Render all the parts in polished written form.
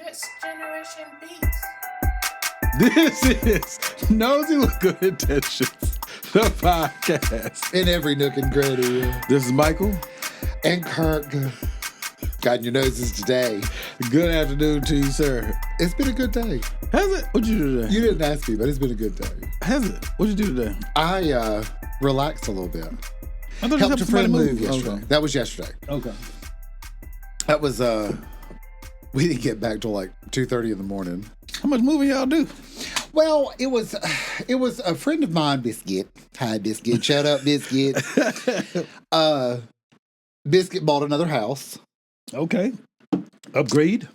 This generation beats. This is Nosy with Good Intentions, the podcast. In every nook and cranny. This is Michael. And Kirk. Got your noses today. Good afternoon to you, sir. It's been a good day. Has it? What'd you do today? You didn't ask me, but it's been a good day. Has it? What'd you do today? I relaxed a little bit. I thought Helped a friend move yesterday. yesterday. Okay. That was yesterday. Okay. That was, we didn't get back till like 2:30 in the morning. How much moving y'all do? Well, it was a friend of mine, Biscuit. Hi, Biscuit. Shut up, Biscuit. Biscuit bought another house. Okay. Upgrade?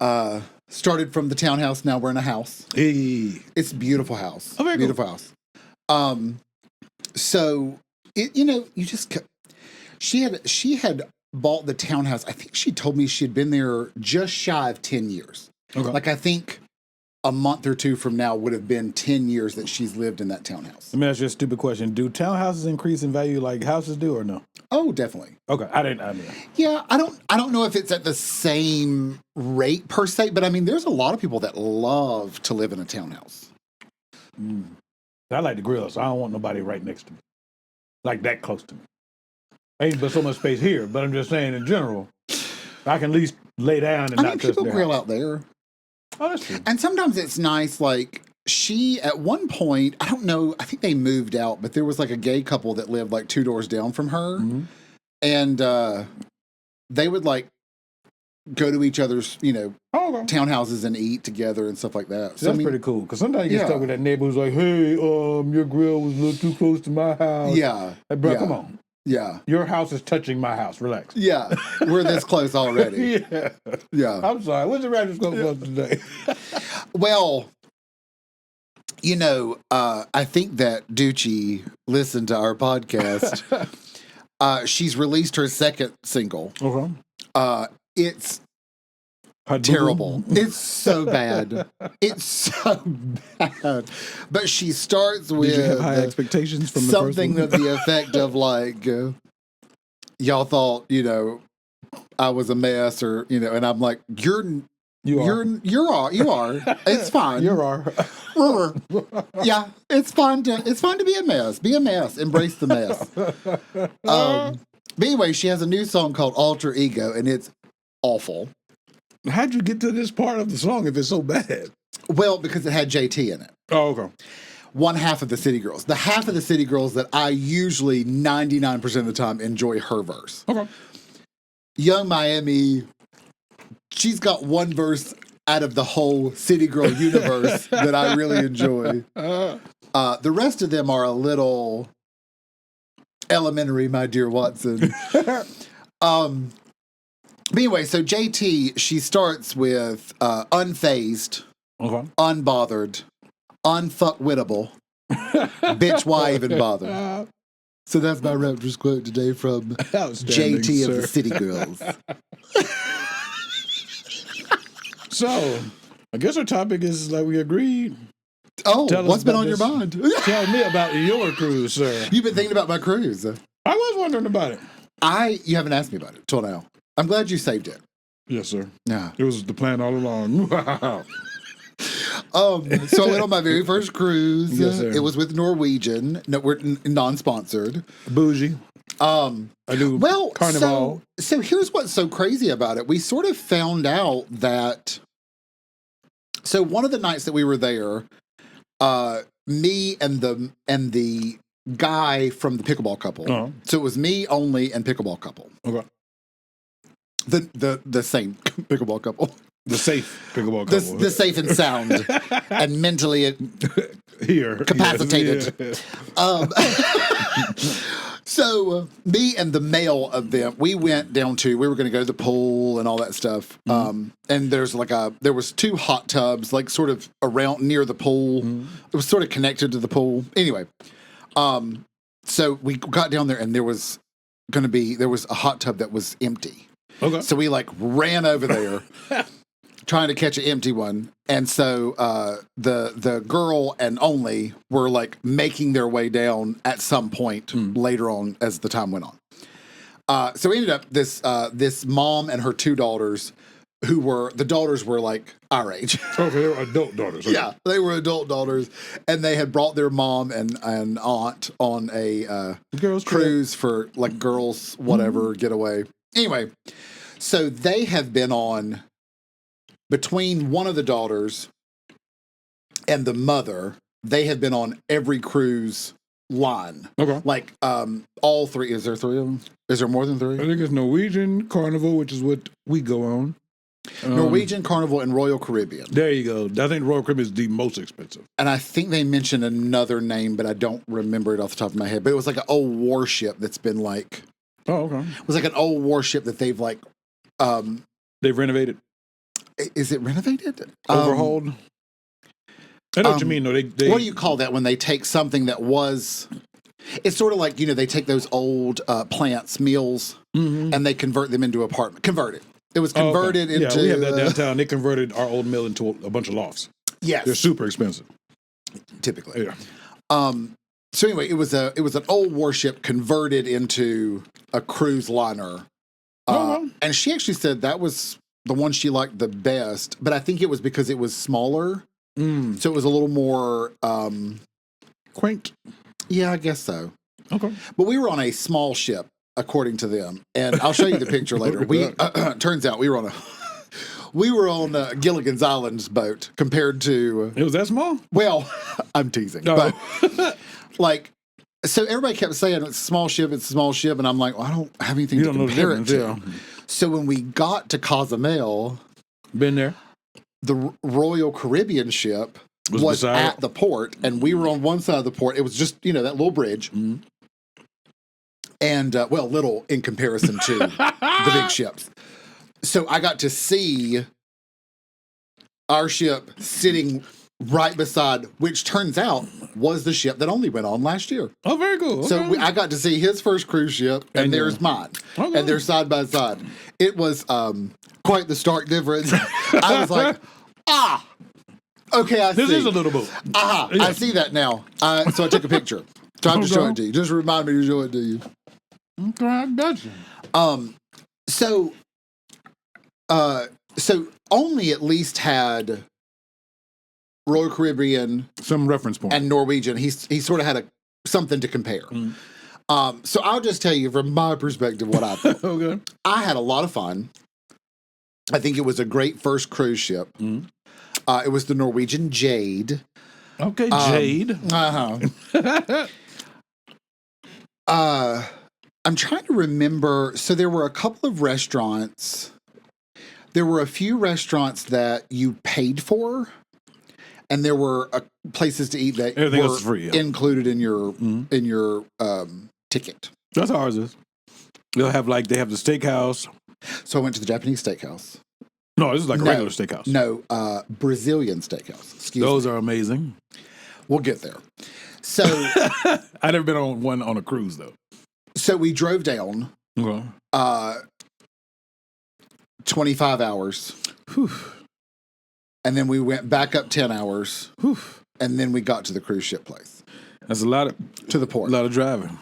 Started from the townhouse. Now we're in a house. Hey. It's a beautiful house. Oh, very beautiful cool. house. So it, you just she had bought the townhouse. I think she told me she had been there just shy of 10 years. Okay. Like I think a month or two from now would have been 10 years that she's lived in that townhouse. Let me ask you a stupid question. Do townhouses increase in value like houses do or no? Oh, definitely. Okay. I didn't. Yeah, I don't know if it's at the same rate per se, but I mean, there's a lot of people that love to live in a townhouse. I like the grill, so I don't want nobody right next to me. Like that close to me. Ain't but so much space here, but I'm just saying in general, I can at least lay down and I not mean, touch people their grill house. out there. Oh, that's true. And sometimes it's nice, like, she, at one point, I don't know, I think they moved out, but there was like a gay couple that lived like 2 doors down from her. Mm-hmm. And they would like go to each other's, Okay. townhouses and eat together and stuff like that. So that's pretty cool. Because sometimes you get stuck with that neighbor who's like, hey, your grill was a little too close to my house. Yeah. Like, bro, yeah, come on. Yeah. Your house is touching my house. Relax. Yeah. We're this close already. Yeah. Yeah. I'm sorry. What's the raptress going for today? Well, I think that Ducci listened to our podcast. She's released her second single. Okay. It's Hot terrible. boo-boo. It's so bad. It's so bad. But she starts with Did you have high expectations from the something first of the effect of like, y'all thought, I was a mess or, and I'm like, you are. It's fine. You are. Yeah, it's fine to be a mess. Be a mess. Embrace the mess. But anyway, she has a new song called Alter Ego, and it's awful. How'd you get to this part of the song if it's so bad? Well, because it had JT in it. Oh, okay. One half of the City Girls. The half of the City Girls that I usually 99% of the time enjoy her verse. Okay. Young Miami, she's got one verse out of the whole City Girl universe that I really enjoy. The rest of them are a little elementary, my dear Watson. But anyway, so JT, she starts with unfazed, Okay. unbothered, unfuckwittable. Bitch, why even bother? So that's my Raptress quote today from JT sir. of the City Girls. So, I guess our topic is like we agreed. Oh, Tell us what's been about on your this. mind? Tell me about your cruise, sir. You've been thinking about my cruise. I was wondering about it. You haven't asked me about it till now. I'm glad you saved it. Yes, sir. Yeah. It was the plan all along. Wow. So I went on my very first cruise. Yes, sir. It was with Norwegian. No, we're non-sponsored. Bougie. I do Carnival. So here's what's so crazy about it. We sort of found out that. So one of the nights that we were there, me and the guy from the pickleball couple. Uh-huh. So it was me only and pickleball couple. Okay. The same pickleball couple. The safe pickleball couple. The safe and sound and mentally Here. capacitated. Yes, So me and the male of them, we went down we were going to go to the pool and all that stuff. Mm-hmm. And there was 2 hot tubs, like sort of around near the pool. Mm-hmm. It was sort of connected to the pool. Anyway, so we got down there and there was a hot tub that was empty. Okay. So we like ran over there trying to catch an empty one. And so the girl and only were like making their way down at some point later on as the time went on. So we ended up this mom and her 2 daughters the daughters were like our age. Okay, they were adult daughters. Okay. Yeah, they were adult daughters, and they had brought their mom and aunt on a cruise for like girls whatever getaway. Anyway, so they have been on between one of the daughters and the mother. They have been on every cruise line. Okay. Like all three. Is there three of them? Is there more than three? I think it's Norwegian, Carnival, which is what we go on. Norwegian, Carnival, and Royal Caribbean. There you go. I think Royal Caribbean is the most expensive. And I think they mentioned another name, but I don't remember it off the top of my head. But it was like an old warship that's been like... Oh, okay. It was like an old warship that they've like... They've renovated. Is it renovated? Overhauled? I know what you mean. No, they... What do you call that when they take something that was... It's sort of like, they take those old plants, meals, and they convert them into apartment. Converted. It was converted into... Yeah, we have that downtown. They converted our old mill into a bunch of lofts. Yes. They're super expensive. Typically. Yeah. So anyway, it was an old warship converted into a cruise liner. And she actually said that was the one she liked the best, but I think it was because it was smaller. So it was a little more... quaint. Yeah, I guess so. Okay. But we were on a small ship, according to them. And I'll show you the picture later. We turns out we were on Gilligan's Island's boat compared to... It was that small? Well, I'm teasing. No. But, so everybody kept saying it's a small ship, and I'm like, well, I don't have anything to compare it to. Yeah. So when we got to Cozumel... Been there. The Royal Caribbean ship was at the port, and we were on one side of the port. It was just, that little bridge. Mm-hmm. And, little in comparison to the big ships. So I got to see our ship sitting right beside, which turns out was the ship that only went on last year. Oh, very cool. Okay. So I got to see his first cruise ship, and there's mine. Okay. And they're side by side. It was quite the stark difference. I was like, okay, I see. This is a little boat. Yeah. I see that now. So I took a picture. So I have to show it to you. Just remind me to show it to you. Okay, I got you. So only at least had Royal Caribbean, some reference point, and Norwegian. He sort of had something to compare. So I'll just tell you from my perspective what I thought. Okay. I had a lot of fun. I think it was a great first cruise ship. It was the Norwegian Jade. Okay, Jade. I'm trying to remember. So there were a couple of restaurants. There were a few restaurants that you paid for, and there were places to eat that everything were else is free, included in your ticket. That's ours is. They have the steakhouse. So I went to the Japanese steakhouse. No, this is like a regular steakhouse. No, Brazilian steakhouse. Excuse me. Those are amazing. We'll get there. So I've never been on one on a cruise though. So we drove down 25 hours. Whew. And then we went back up 10 hours. Whew. And then we got to the cruise ship place. That's a lot of... To the port. A lot of driving.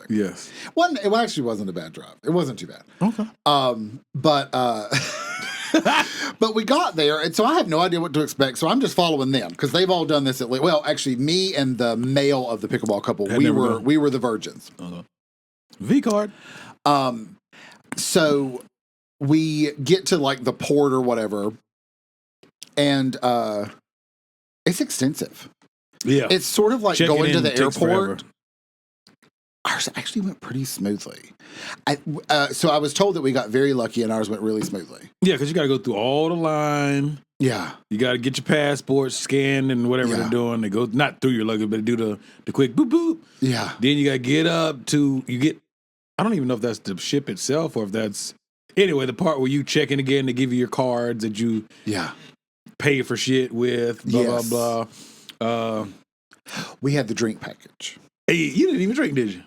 Yes. It actually wasn't a bad drive. It wasn't too bad. Okay. But we got there, and so I have no idea what to expect. So I'm just following them because they've all done this actually, me and the male of the pickleball couple, we were the virgins. V card. So we get to the port or whatever, and it's extensive. Yeah, it's sort of like going to the airport. Forever. Ours actually went pretty smoothly. So I was told that we got very lucky and ours went really smoothly. Yeah, because you got to go through all the line. Yeah. You got to get your passport scanned and whatever they're doing. They go not through your luggage, but do the quick boop boop. Yeah. Then you got to get up to, I don't even know if that's the ship itself or if that's, anyway, the part where you check in again to give you your cards that you pay for shit with, blah, blah, blah. We had the drink package. Hey, you didn't even drink, did you?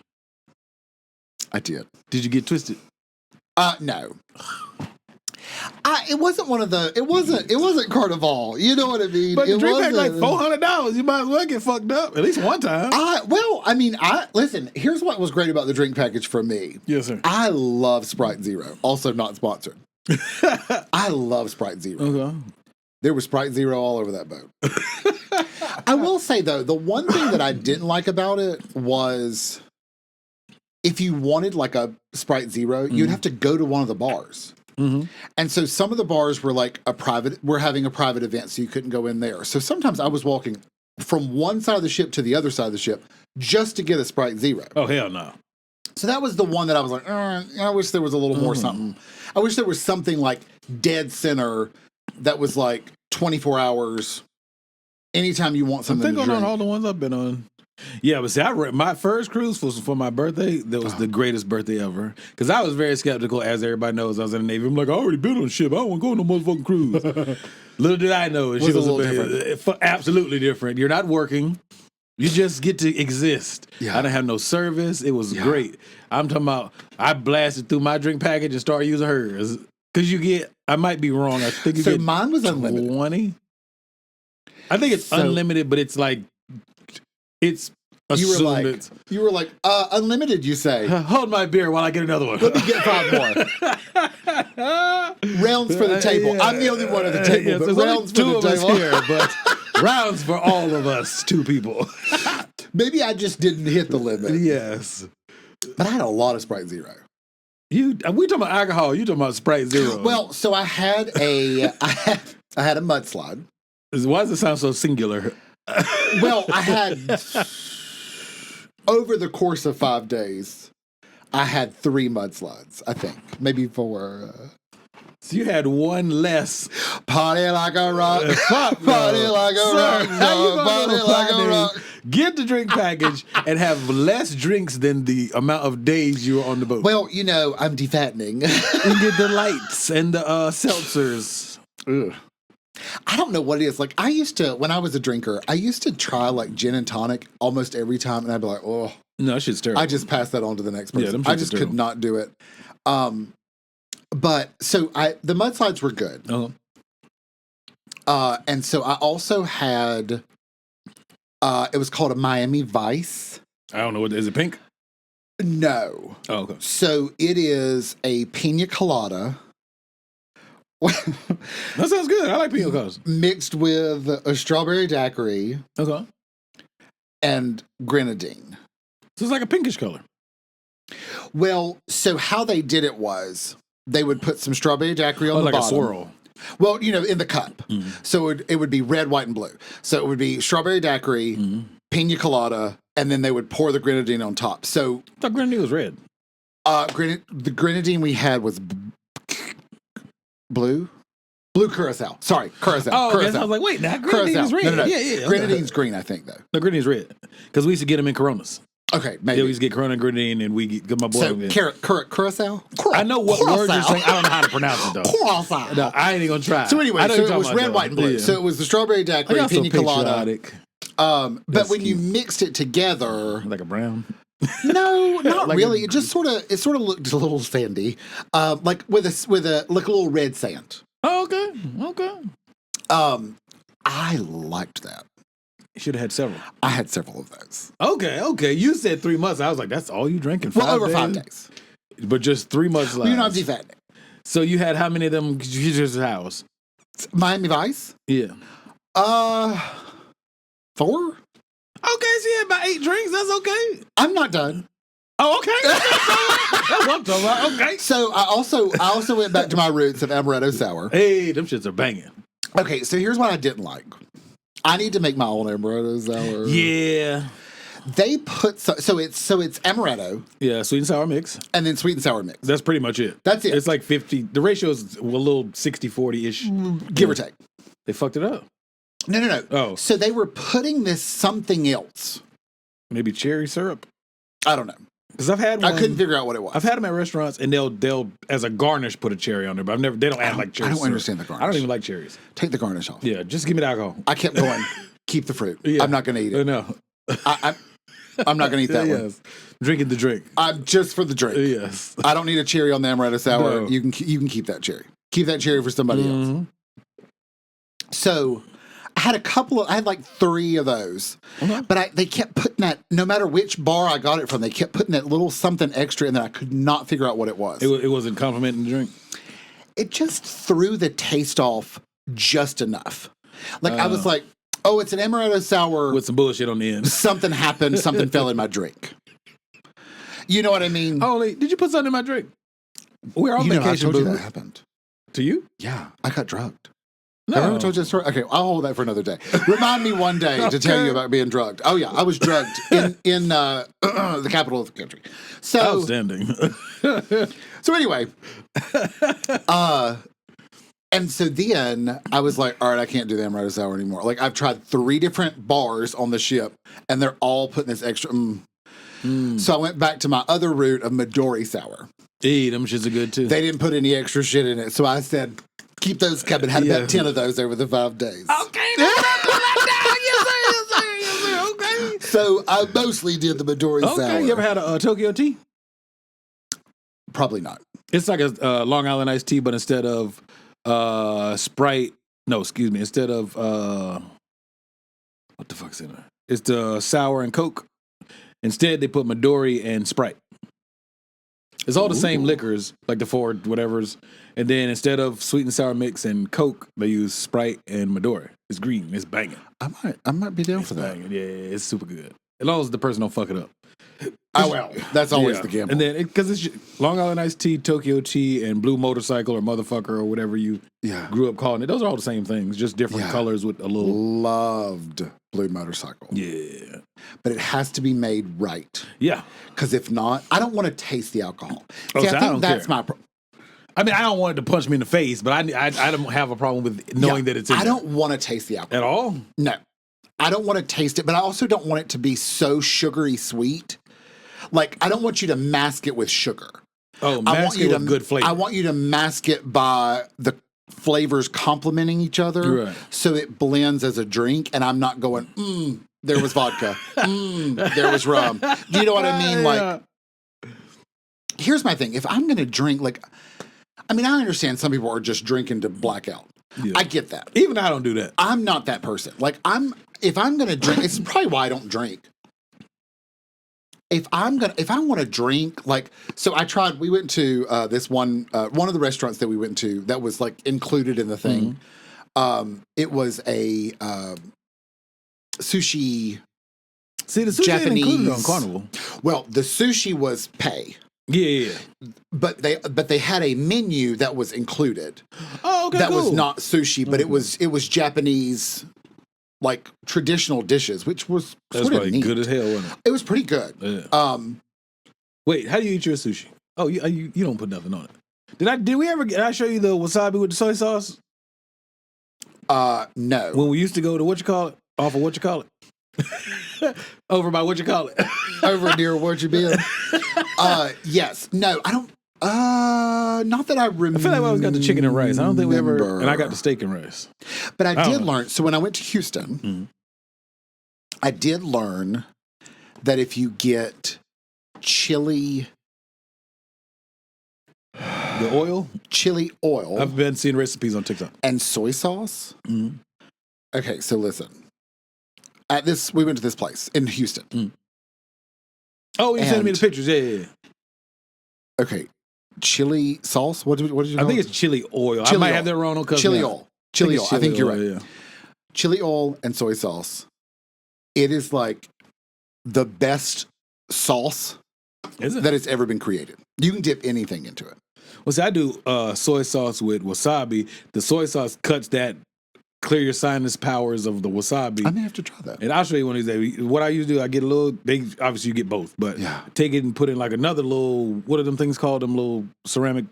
I did. Did you get twisted? No. It wasn't one of the. It wasn't Carnival. You know what I mean? But the drink pack like $400. You might as well get fucked up at least one time. Listen. Here's what was great about the drink package for me. Yes, sir. I love Sprite Zero. Also not sponsored. I love Sprite Zero. Okay. There was Sprite Zero all over that boat. I will say, though, the one thing that I didn't like about it was if you wanted like a Sprite Zero, you'd have to go to one of the bars. Mm-hmm. And so some of the bars were like we're having a private event, so you couldn't go in there. So sometimes I was walking from one side of the ship to the other side of the ship just to get a Sprite Zero. Oh, hell no. So that was the one that I was like, I wish there was a little more something. I wish there was something like dead center that was like 24 hours. Anytime you want something I'm to thinking drink. on all the ones I've been on. Yeah, but see, my first cruise was for my birthday. That was the greatest birthday ever. Because I was very skeptical, as everybody knows. I was in the Navy. I'm like, I already been on a ship. I don't want to go on no motherfucking cruise. Little did I know. She was a little different. Absolutely different. You're not working. You just get to exist. Yeah. I didn't have no service. It was great. I'm talking about, I blasted through my drink package and started using hers. Because you get, I might be wrong. I think you get mine was unlimited. 20. I think it's unlimited, but it's like, it's assumed you were like, unlimited, you say. Hold my beer while I get another one. Let me get 5 more. Rounds for the table. Yeah. I'm the only one at the table, but there's rounds for only the 2 of table. us here, but rounds for all of us, 2 people. Maybe I just didn't hit the limit. Yes. But I had a lot of Sprite Zero. We talking about alcohol. You talking about Sprite Zero. Well, so I had a mudslide. Why does it sound so singular? Well, I had, over the course of 5 days, I had 3 mudslides, I think. Maybe 4. So you had one less. Party like a rock. Party like a rock. Party like a rock. Get the drink package and have less drinks than the amount of days you were on the boat. Well, you know, I'm defattening. You get the lights and the seltzers. Ugh. I don't know what it is. Like, I used to, when I was a drinker, I used to try like gin and tonic almost every time, and I'd be like, oh. No, that shit's terrible. I just passed that on to the next person. Yeah, I just could not do it. But so the mudslides were good. Uh-huh. And so I also had, it was called a Miami Vice. I don't know. Is it pink? No. Oh, okay. So it is a pina colada. That sounds good. I like pina coladas. Mixed with a strawberry daiquiri. Okay. And grenadine. So it's like a pinkish color. Well, so how they did it was they would put some strawberry daiquiri on the like bottom. A swirl. Well, you know, in the cup. Mm-hmm. So it would be red, white, and blue. So it would be strawberry daiquiri, pina colada, and then they would pour the grenadine on top. So I thought grenadine was red. The grenadine we had was blue curacao. Sorry, curacao. Oh, okay. Curacao. So I was like, wait, now grenadine is red. No. Yeah. Grenadine's green, I think, though. No, grenadine's red. Because we used to get them in Coronas. Okay, maybe. Yeah, we used to get Corona and grenadine, and my boy. So, curacao? I know what words you're saying. I don't know how to pronounce it, though. Curacao. No, I ain't even going to try. So anyway, so it was red, white, and blue. Yeah. So it was the strawberry daiquiri, pina colada. But when you mixed it together... Like a brown? No, not like really. It sort of looked a little sandy. Like with a little red sand. Oh, okay. I liked that. You should have had several. I had several of those. Okay. You said 3 months. I was like, that's all you drinking? Over 5 days. But just 3 months left. You're not defatting. So you had how many of them? Just house? Miami Vice? Yeah. 4? Okay, so you had about 8 drinks. That's okay. I'm not done. Oh, okay. That's what I'm talking about. Okay. So I also went back to my roots of amaretto sour. Hey, them shits are banging. Okay, so here's what I didn't like. I need to make my own amaretto sour. Yeah. They put so it's amaretto. Yeah, sweet and sour mix. And then sweet and sour mix. That's pretty much it. That's it. It's like 50. The ratio is a little 60-40-ish. Give or take. They fucked it up. No. Oh. So they were putting this something else. Maybe cherry syrup? I don't know. Because I've had one. I couldn't figure out what it was. I've had them at restaurants, and they'll as a garnish put a cherry on there, but they don't add like cherry I don't syrup. understand the garnish. I don't even like cherries. Take the garnish off. Yeah, just give me the alcohol. I kept going. Keep the fruit. Yeah. I'm not going to eat it. No. I'm not going to eat that one. Yes. Drinking the drink. I'm just for the drink. Yes. I don't need a cherry on the amaretto sour. No. You can keep that cherry. Keep that cherry for somebody else. So I had like 3 of those, but they kept putting that, no matter which bar I got it from, they kept putting that little something extra in that I could not figure out what it was. It wasn't complimenting the drink? it just threw the taste off just enough. Like I was like, oh, it's an amaretto sour with some bullshit on the end. Something happened. Something fell in my drink. You know what I mean? Holy, did you put something in my drink? We're on vacation. I told you that happened. To you? Yeah, I got drugged. No. Have I ever told you that story? Okay, I'll hold that for another day. Remind me one day to tell you about being drugged. Oh yeah, I was drugged in the capital of the country. So outstanding. So anyway, and so then I was like, all right, I can't do the amaretto sour anymore. Like I've tried 3 different bars on the ship, and they're all putting this extra. So I went back to my other route of Midori sour. Them shits are good too. They didn't put any extra shit in it, so I said, keep those coming. Had about 10 of those over the 5 days. Okay, yes, sir. Okay. So I mostly did the Midori sour. Okay, you ever had a Tokyo tea? Probably not. It's like a Long Island iced tea, but instead of Sprite, instead of what the fuck's in there? It's the sour and Coke. Instead, they put Midori and Sprite. It's all the same liquors, like the 4 whatevers. And then instead of sweet and sour mix and Coke, they use Sprite and Midori. It's green. It's banging. I might be down for that. Banging. Yeah, it's super good. As long as the person don't fuck it up. Oh, well, that's always the gamble. And then, because it's Long Island iced tea, Tokyo tea, and blue motorcycle or motherfucker or whatever you grew up calling it. Those are all the same things, just different colors with a little. Loved blue motorcycle. Yeah. But it has to be made right. Yeah. Because if not, I don't want to taste the alcohol. Oh, See, so I think that's my problem. I mean, I don't want it to punch me in the face, but I don't have a problem with knowing that it's in I don't want to taste the alcohol. At all? No. I don't want to taste it, but I also don't want it to be so sugary sweet. Like, I don't want you to mask it with sugar. Oh, mask it with good flavor. I want you to mask it by the flavors complementing each other. Right. So it blends as a drink, and I'm not going, there was vodka. There was rum. Do you know what I mean? Like, here's my thing. If I'm going to drink, I understand some people are just drinking to black out. Yeah. I get that. Even I don't do that. I'm not that person. If I'm going to drink, it's probably why I don't drink. If I want to drink, we went to this one of the restaurants that we went to that was like included in the thing. Mm-hmm. It was a sushi. See, the sushi Japanese ain't included on Carnival. Well, the sushi was pay. Yeah. But they had a menu that was included. Oh, okay. That was not sushi, but it was Japanese. Like traditional dishes, which was sort of neat. Good as hell, wasn't it? It was pretty good. Yeah. Wait, how do you eat your sushi? Oh, you don't put nothing on it. Did I show you the wasabi with the soy sauce? No. When we used to go to off of over by over near what you been. Yes. No, I don't. Not that I remember. I feel like we always got the chicken and rice. I don't think we ever. And I got the steak and rice. But I did learn. So when I went to Houston, I did learn that if you get chili, chili oil. I've been seeing recipes on TikTok and soy sauce. Mm-hmm. Okay, so listen. We went to this place in Houston. Mm. Oh, you sent me the pictures. Yeah. Okay. Chili sauce? What did you call I think it's chili oil. I might have that wrong. Chili oil. Chili oil. I think you're right. Yeah. Chili oil and soy sauce. It is like the best sauce that has ever been created. You can dip anything into it. Well, see, I do soy sauce with wasabi. The soy sauce cuts that clear your sinus powers of the wasabi. I may have to try that. And I'll show you one of these days. What I usually do, I get a little, obviously you get both, but take it and put in like another little, what are them things called? Them little ceramic.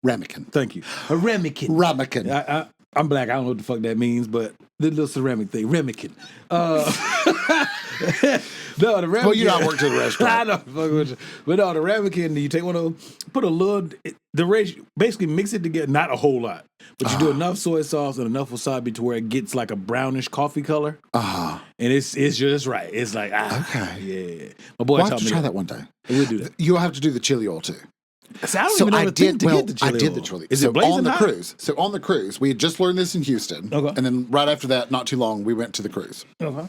Ramekin. Thank you. A ramekin. Ramekin. I'm black. I don't know what the fuck that means, but the little ceramic thing, ramekin. No, the ramekin. Well, you know I worked at a restaurant. I know, fuck with you. But no, the ramekin, you take one of those, put a little, the ratio, basically mix it together, not a whole lot, but you do enough soy sauce and enough wasabi to where it gets like a brownish coffee color. And it's just right. It's like, okay. Yeah. My boy taught me to try that one day. We'll do that. You'll have to do the chili oil too. So I don't even know the thing to get the chili I did oil. the chili. Is it blazing on the hot? cruise? So on the cruise, we had just learned this in Houston. Okay. And then right after that, not too long, we went to the cruise. Okay.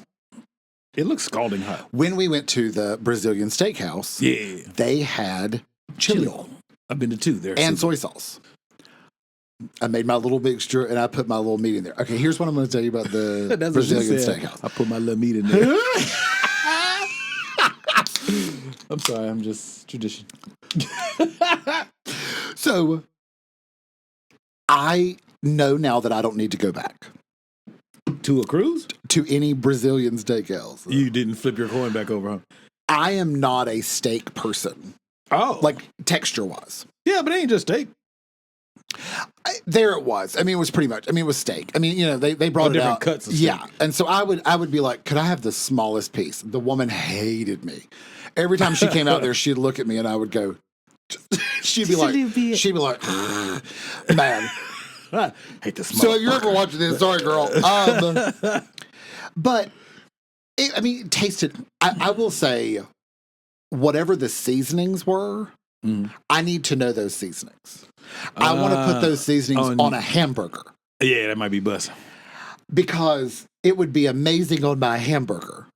It looks scalding hot. When we went to the Brazilian steakhouse, they had chili oil. I've been to 2 there. And soy sauce. I made my little mixture and I put my little meat in there. Okay, here's what I'm going to tell you about the That's Brazilian what she said. steakhouse. I put my little meat in there. I'm sorry, I'm just tradition. So I know now that I don't need to go back To a cruise? to any Brazilian steakhouse. You didn't flip your coin back over, huh? I am not a steak person, Oh. like texture-wise. Yeah, but it ain't just steak. There it was. I mean, it was pretty much. I mean, it was steak. I mean, they brought it different out. cuts of steak. Yeah, and so I would be like, could I have the smallest piece? The woman hated me. Every time she came out there, she'd look at me, and I would go. she'd be like, man. I hate the small. So if you're ever watching this, sorry, girl. But it tasted. I will say, whatever the seasonings were, I need to know those seasonings. I want to put those seasonings on a hamburger. Yeah, that might be bust. Because it would be amazing on my hamburger.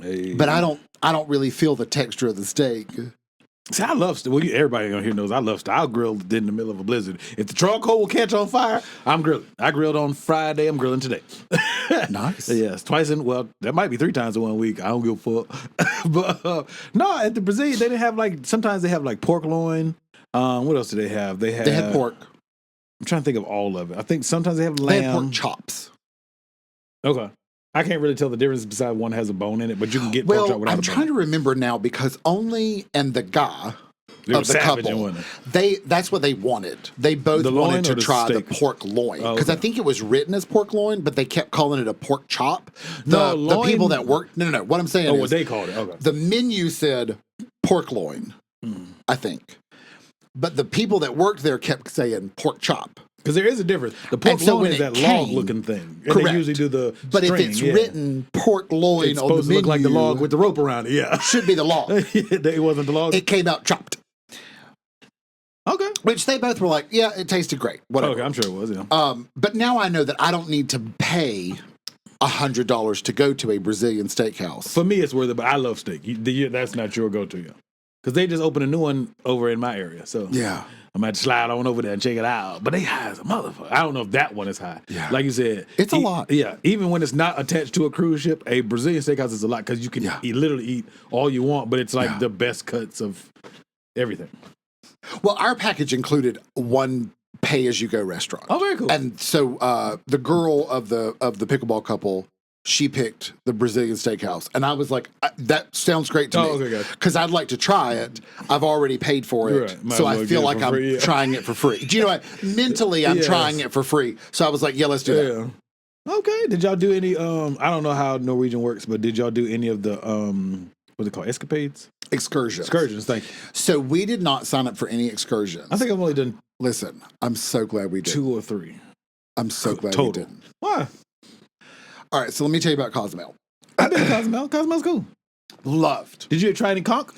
Hey. But I don't really feel the texture of the steak. See, I love steak. Well, everybody on here knows I love steak. I'll grill in the middle of a blizzard. If the charcoal will catch on fire, I'm grilling. I grilled on Friday. I'm grilling today. Nice. Yes, that might be 3 times in 1 week. I don't give a fuck. But no, at the Brazilian, they didn't have sometimes they have pork loin. What else do they have? They had pork. I'm trying to think of all of it. I think sometimes they have lamb. They had pork chops. Okay. I can't really tell the difference besides one has a bone in it, but you can get pork chop without a bone. I'm trying to remember now because Only and the guy of the couple, that's what they wanted. They both wanted to try the pork loin because I think it was written as pork loin, but they kept calling it a pork chop. The people that worked, no. What I'm saying is, what they called it. Okay. The menu said pork loin, I think, but the people that worked there kept saying pork chop. Because there is a difference. The pork loin is that log-looking thing. And correct. They usually do the But string, if it's written pork loin it's on the menu, supposed to look like the log with the rope around it. Yeah, should be the log. It wasn't the log. It came out chopped. Okay. Which they both were like, yeah, it tasted great. Whatever. Okay, I'm sure it was. Yeah. But now I know that I don't need to pay $100 to go to a Brazilian steakhouse. For me, it's worth it. But I love steak. That's not your go-to, yeah. Because they just opened a new one over in my area. So yeah. I might slide on over there and check it out. But they high as a motherfucker. I don't know if that one is high. Yeah. Like you said. It's a lot. Yeah. Even when it's not attached to a cruise ship, a Brazilian steakhouse is a lot because you can literally eat all you want, but it's like the best cuts of everything. Well, our package included one pay-as-you-go restaurant. Oh, very cool. And so the girl of the pickleball couple, she picked the Brazilian steakhouse. And I was like, that sounds great to me. Because I'd like to try it. I've already paid for it. Right. So I feel like I'm trying it for free. Do you know what? Mentally, I'm trying it for free. So I was like, yeah, let's do that. Okay. Did y'all do any, I don't know how Norwegian works, but did y'all do any of the, what's it called, escapades? Excursions, thank you. So we did not sign up for any excursions. I think I've only done. Listen, I'm so glad we did. 2 or 3. I'm so glad we didn't. Why? All right, so let me tell you about Cozumel. I've been to Cozumel. Cozumel's cool. Loved. Did you try any conch?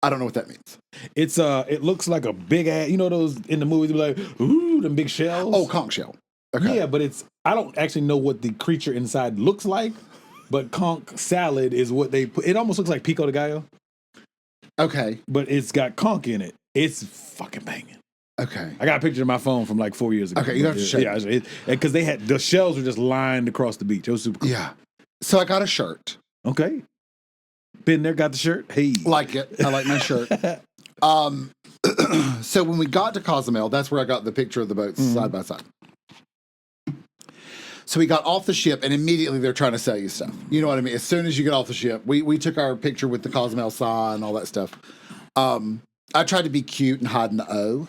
I don't know what that means. It's it looks like a big ass. You know those in the movies, like ooh, them big shells. Oh, conch shell. Okay. Yeah, but I don't actually know what the creature inside looks like. But conch salad is what they put. It almost looks like pico de gallo. Okay. But it's got conch in it. It's fucking banging. Okay. I got a picture in my phone from like 4 years ago. Okay, you have to show me. Yeah, because they had the shells were just lined across the beach. It was super cool. Yeah. So I got a shirt. Okay. Been there, got the shirt. Hey. Like it. I like my shirt. So when we got to Cozumel, that's where I got the picture of the boats side by side. So we got off the ship, and immediately they're trying to sell you stuff. You know what I mean? As soon as you get off the ship, we took our picture with the Cozumel sign and all that stuff. I tried to be cute and hide in the O,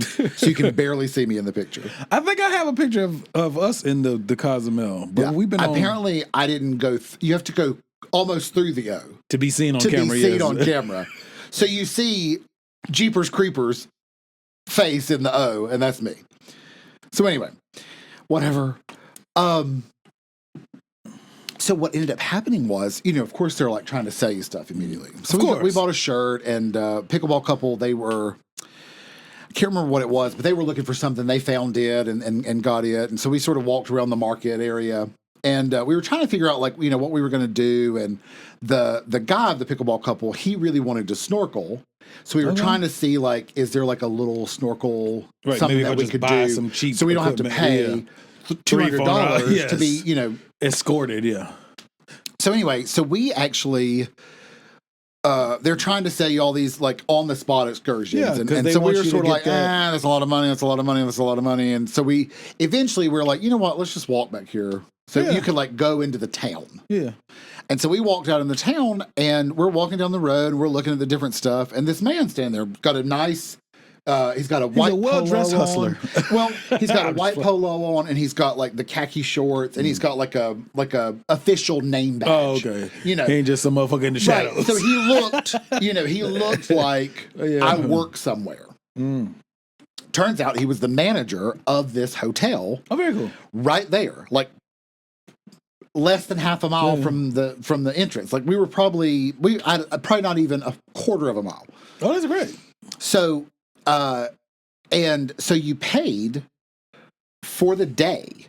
so you can barely see me in the picture. I think I have a picture of us in the Cozumel, but we've been apparently I didn't go. You have to go almost through the O to be seen on camera. To be seen on camera, so you see Jeepers Creepers face in the O, and that's me. So anyway, whatever. So what ended up happening was, of course they're like trying to sell you stuff immediately. So we bought a shirt, and pickleball couple, I can't remember what it was, but they were looking for something. They found it and got it. And so we sort of walked around the market area, and we were trying to figure out what we were going to do. And the guy of the pickleball couple, he really wanted to snorkel. So we were trying to see, like, is there like a little snorkel, something maybe that we just could buy do some cheap so we don't have to equipment, pay $200 to be, yes. Escorted, yeah. So anyway, so we actually, they're trying to say all these like on the spot excursions. Yeah, and so we were sort of like, that's a lot of money, that's a lot of money, that's a lot of money. And so we eventually we're like, you know what, let's just walk back here. So you could like go into the town. Yeah. And so we walked out in the town and we're walking down the road, we're looking at the different stuff, and this man standing there got a nice he's got a white well-dressed polo hustler. on. Well, he's got a white polo on, and he's got like the khaki shorts, and he's got like a official name badge. Oh, okay. He ain't just some motherfucker in the shadows. Right. So he looked like I work somewhere. Turns out he was the manager of this hotel. Oh, very cool. Right there, like less than half a mile from the entrance. Like we were probably not even a quarter of a mile. Oh, that's great. So. And so you paid for the day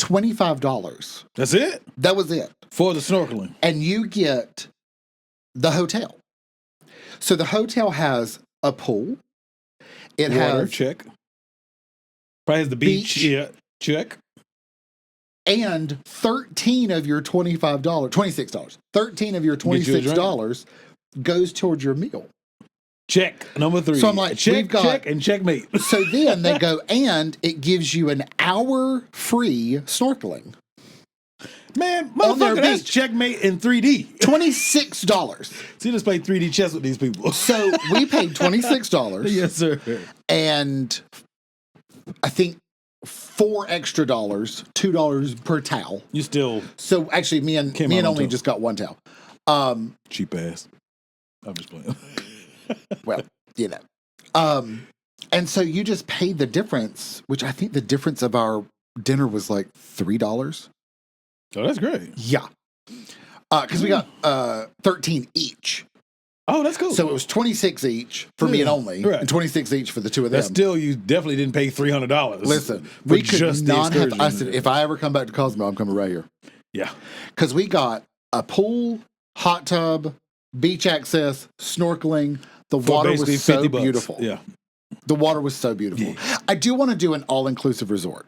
$25. That's it? That was it. For the snorkeling. And you get the hotel. So the hotel has a pool. It Water, has check. Probably has the beach. Yeah, check. And 13 of your $26. 13 of your $26 goes towards your meal. Check. Number 3. So I'm like, check, and checkmate. So then they go, and it gives you an hour free snorkeling. Man, motherfucker, that's checkmate in 3D. $26. So you just play 3D chess with these people. So we paid $26. Yes, sir. And I think $4 extra, $2 per towel. You still. So actually, me and only just got one towel. Cheap ass. I'm just playing. Well, and so you just paid the difference, which I think the difference of our dinner was like $3. Oh, that's great. Yeah. Because we got 13 each. Oh, that's cool. So it was 26 each for me and only, and 26 each for the two of them. That's still, you definitely didn't pay $300. Listen, we could not have. I said, if I ever come back to Cosmo, I'm coming right here. Yeah. Because we got a pool, hot tub, beach access, snorkeling. The water was so beautiful. Yeah. The water was so beautiful. Yeah. I do want to do an all-inclusive resort.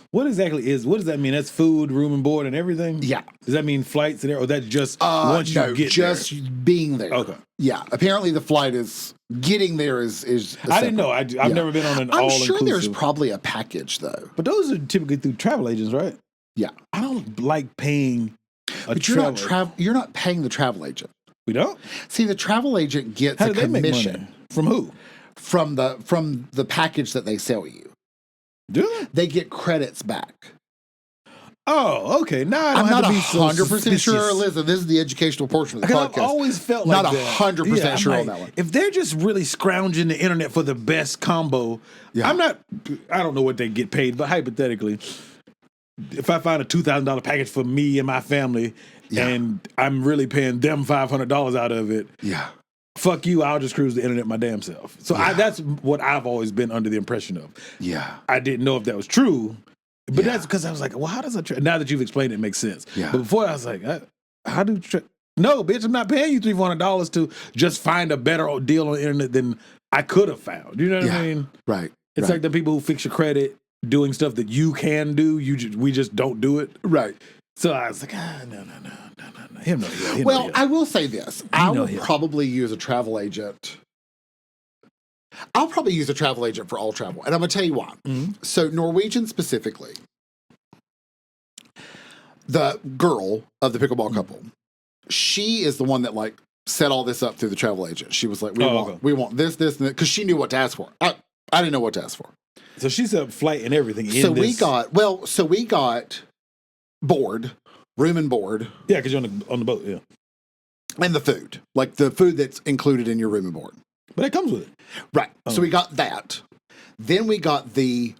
What does that mean? That's food, room and board and everything? Yeah. Does that mean flights there, or that's just once you get just there? being there. Okay. Yeah. Apparently the flight is, getting there is I didn't know. I've never been on an all-inclusive. I'm sure there's probably a package, though. But those are typically through travel agents, right? Yeah. I don't like paying you're not paying the travel agent. We don't? See, the travel agent gets a commission. Make money? From who? From the package that they sell you. Do they? They get credits back. Oh, okay. Now I'm not 100% sure. Listen, this is the educational portion of the podcast. I've always felt like not 100% sure on that one. If they're just really scrounging the internet for the best combo, I don't know what they get paid, but hypothetically, if I find a $2,000 package for me and my family, and I'm really paying them $500 out of it, fuck you, I'll just cruise the internet my damn self. So that's what I've always been under the impression of. Yeah. I didn't know if that was true, but that's because I was like, well, how does now that you've explained it, makes sense. Yeah. But before I was like, how do no, bitch, I'm not paying you $300-$400 to just find a better deal on the internet than I could have found. You know what I mean? Right. It's like the people who fix your credit doing stuff that you can do, we just don't do it. Right. So I was like, no. Well, I will say this. I will probably use a travel agent. I'll probably use a travel agent for all travel. And I'm going to tell you why. Mm-hmm. So Norwegian specifically, the girl of the pickleball couple, she is the one that like set all this up through the travel agent. She was like, we want this, and that, because she knew what to ask for. I didn't know what to ask for. So she set up flight and everything. We got board, room and board. Yeah, because you're on the boat, and the food, like the food that's included in your room and board. But it comes with it, right? Oh. So we got that. Then we got the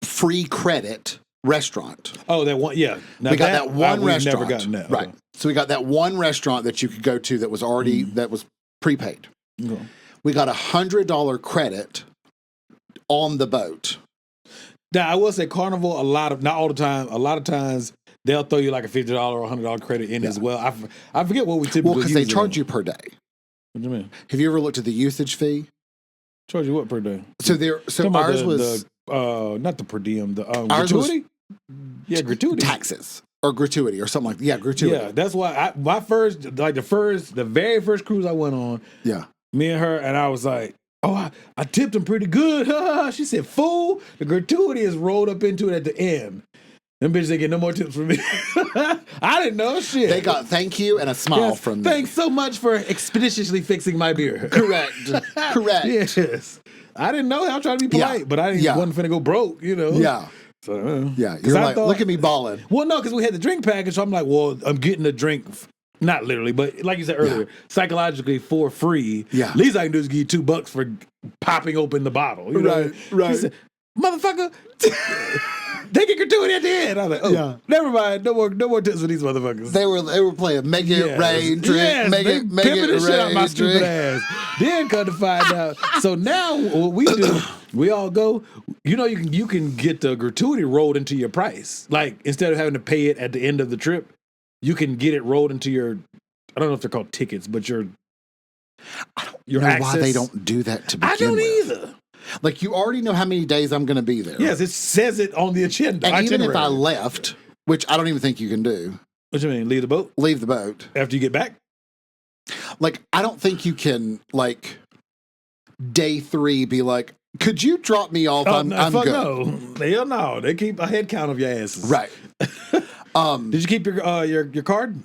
free credit restaurant. Oh, that one, yeah. Now we got that one restaurant. Never gotten that, right? So we got that one restaurant that you could go to that was already that was prepaid. Okay. We got $100 credit on the boat. Now I will say Carnival, not all the time, a lot of times they'll throw you like a $50 or $100 credit in as well. I forget what we typically use. Because they charge you per day. What do you mean? Have you ever looked at the usage fee? Charge you what per day? So ours was not the per diem, the gratuity. Yeah, gratuity taxes or gratuity or something like that. Yeah, gratuity. Yeah, that's why the very first cruise I went on. Yeah, me and her, and I was like, oh, I tipped him pretty good. She said, fool, the gratuity is rolled up into it at the end. Them bitches ain't get no more tips from me. I didn't know shit. They got thank you and a smile from me. Thanks so much for expeditiously fixing my beer. Correct. Yes. I didn't know. I was trying to be polite, but I wasn't finna go broke, Yeah. So, you're like, look at me balling. Well, no, because we had the drink package, so I'm like, well, I'm getting a drink, not literally, but like you said earlier, psychologically for free. Yeah. Least I can do is give you $2 for popping open the bottle. You know? Right. She said, motherfucker, they get gratuity at the end. I was like, oh, never mind. No more tips for these motherfuckers. They were playing Make It Rain, drink, make it the shit out rain, my stupid drink. ass. Then come to find out. So now what we do, we all go. You can get the gratuity rolled into your price. Like instead of having to pay it at the end of the trip, you can get it rolled into your. I don't know if they're called tickets, but your know access. why they don't do that to begin I don't with. either. Like you already know how many days I'm going to be there. Yes, it says it on the agenda. And even if itinerary. I left, which I don't even think you can do. What you mean, leave the boat? Leave the boat. After you get back? Like, I don't think you can, like, day 3 be like, could you drop me off? I'm fuck good. No. Hell no. They keep a head count of your asses. Right. Did you keep your card?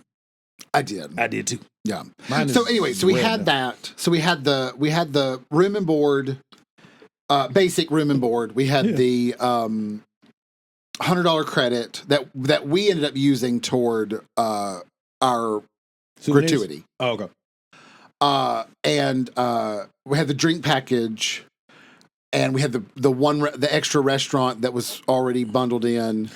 I did. I did too. Yeah. Mine So is anyway, so we red had now. that. So we had the room and board, basic room and board. We had the $100 credit that we ended up using toward our Souvenirs? gratuity. Oh, okay. And we had the drink package, and we had the extra restaurant that was already bundled in.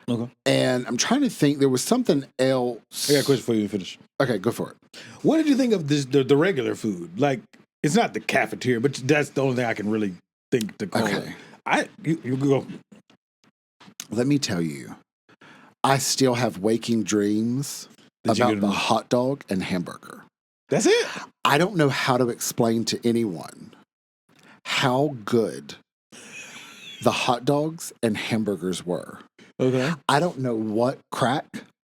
Okay. And I'm trying to think, there was something else. I got a question for you to finish. Okay, go for it. What did you think of the regular food? Like, it's not the cafeteria, but that's the only thing I can really think to call it. You go. Let me tell you, I still have waking dreams about the hot dog and hamburger. That's it? I don't know how to explain to anyone how good the hot dogs and hamburgers were. Okay. I don't know what crack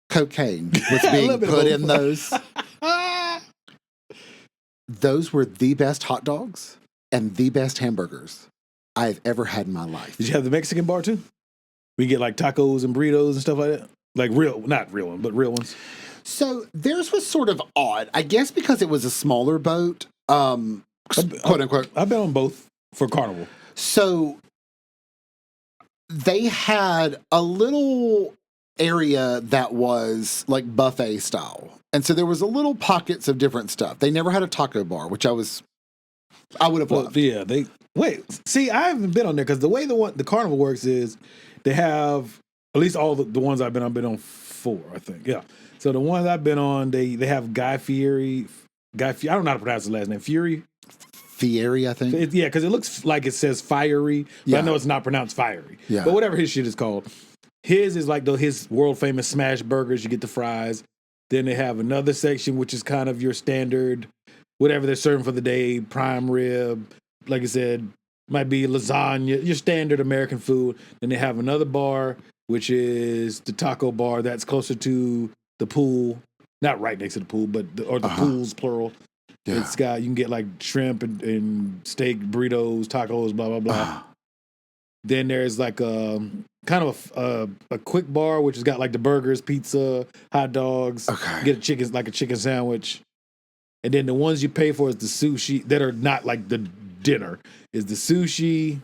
cocaine was being put in those. Those were the best hot dogs and the best hamburgers I've ever had in my life. Did you have the Mexican bar too? We get like tacos and burritos and stuff like that? Like not real ones, but real ones. So theirs was sort of odd. I guess because it was a smaller boat, quote unquote. I've been on both for Carnival. So they had a little area that was like buffet style. And so there was a little pockets of different stuff. They never had a taco bar, which I would have loved. Yeah, see, I haven't been on there because the way the Carnival works is they have, at least all the ones I've been on 4, I think. Yeah. So the ones I've been on, they have Guy Fieri, I don't know how to pronounce his last name. Fieri, I think. Yeah, because it looks like it says fiery, but I know it's not pronounced fiery. Yeah. But whatever his shit is called. His is like his world famous smash burgers. You get the fries. Then they have another section, which is kind of your standard, whatever they're serving for the day, prime rib. Like I said, might be lasagna, your standard American food. Then they have another bar, which is the taco bar that's closer to the pool. Not right next to the pool, but the pools, plural. Yeah. It's got, you can get like shrimp and steak, burritos, tacos, blah, blah, blah. Then there's like kind of a quick bar, which has got like the burgers, pizza, hot dogs. Okay. Get a chicken sandwich. And then the ones you pay for is the sushi that are not like the dinner. Is the sushi.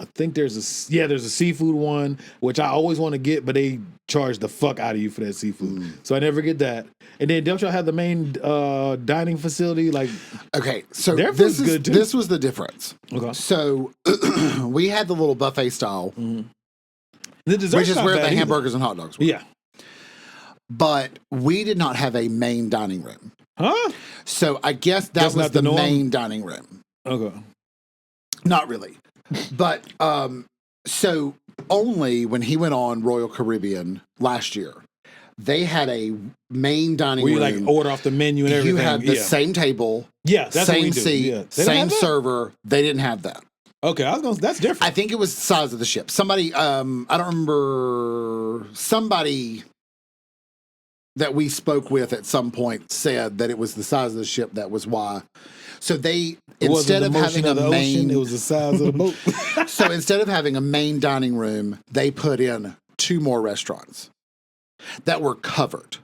I think there's a seafood one, which I always want to get, but they charge the fuck out of you for that seafood. So I never get that. And then don't y'all have the main dining facility? Like, okay, so this is good too. This was the difference. Okay. So we had the little buffet style, which is where the hamburgers and hot dogs were. Yeah. But we did not have a main dining room. Huh? So I guess that was the main dining room. Okay. Not really. But so only when he went on Royal Caribbean last year, They had a main dining where you room. like order off the menu and everything. You had the same table. Yeah, that's same what we do. seat, Yeah. same server. They didn't have that. Okay, that's different. I think it was the size of the ship. Somebody, I don't remember, somebody that we spoke with at some point said that it was the size of the ship. That was why. So they, instead of having a main, it was the size of the boat. So instead of having a main dining room, they put in 2 more restaurants that were covered.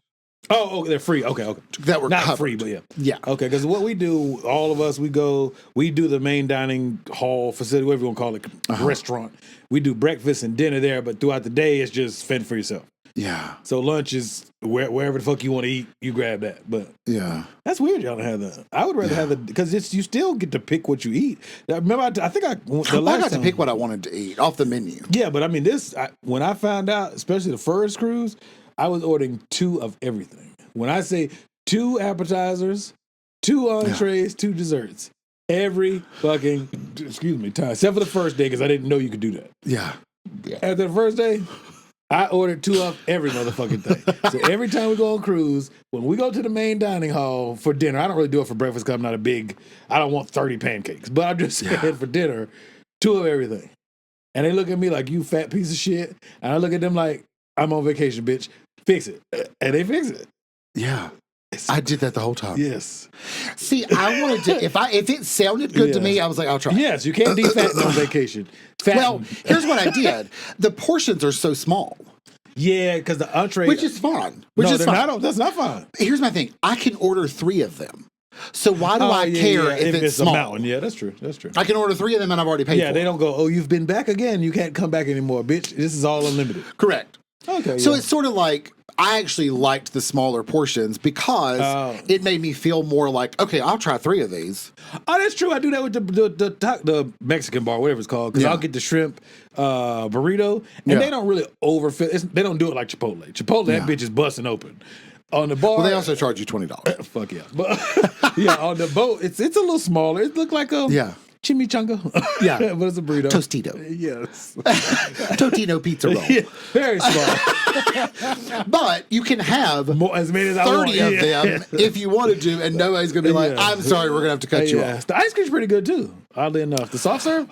Oh, they're free. Okay. That were not covered. free, but yeah. Yeah. Okay, because what we do, all of us, we do the main dining hall facility, whatever you want to call it, restaurant. We do breakfast and dinner there, but throughout the day, it's just fend for yourself. Yeah. So lunch is wherever the fuck you want to eat, you grab that. But yeah, that's weird. Y'all don't have that. I would rather have the because you still get to pick what you eat. Remember, I got to pick what I wanted to eat off the menu. Yeah, but I mean, when I found out, especially the first cruise, I was ordering 2 of everything. When I say 2 appetizers, 2 entrees, 2 desserts, every fucking time, except for the first day because I didn't know you could do that. Yeah. After the first day, I ordered 2 of every motherfucking thing. So every time we go on cruise, when we go to the main dining hall for dinner, I don't really do it for breakfast because I'm not I don't want 30 pancakes, but I'm just saying for dinner, 2 of everything. And they look at me like, you fat piece of shit. And I look at them like, I'm on vacation, bitch. Fix it. And they fix it. Yeah. I did that the whole time. Yes. See, I wanted to, if it sounded good to me, I was like, I'll try. Yes, you can't defatten on vacation. Well, here's what I did. The portions are so small. Yeah, because the entree. Which is fine. That's not fine. Here's my thing. I can order 3 of them. So why do I care if it's small? A mountain. Yeah, that's true. I can order 3 of them and I've already paid for Yeah, they don't go, you've been back again. You can't come back anymore, bitch. This is all unlimited. Correct. Okay. So it's sort of like, I actually liked the smaller portions because it made me feel more like, okay, I'll try 3 of these. Oh, that's true. I do that with the Mexican bar, whatever it's called, because I'll get the shrimp burrito, and they don't really overfill. They don't do it like Chipotle. Chipotle, that bitch is busting open. On the bar, well, they also charge you $20. Fuck yeah, but yeah, on the boat, it's a little smaller. It looked like a chimichanga. Yeah, but it's a burrito. Tostito. Yes. Totino pizza roll. Yeah, very small. But you can have as many as 30 of them if you wanted to, and nobody's going to be like, I'm sorry, we're going to have to cut you off. The ice cream's pretty good, too, oddly enough. The soft serve?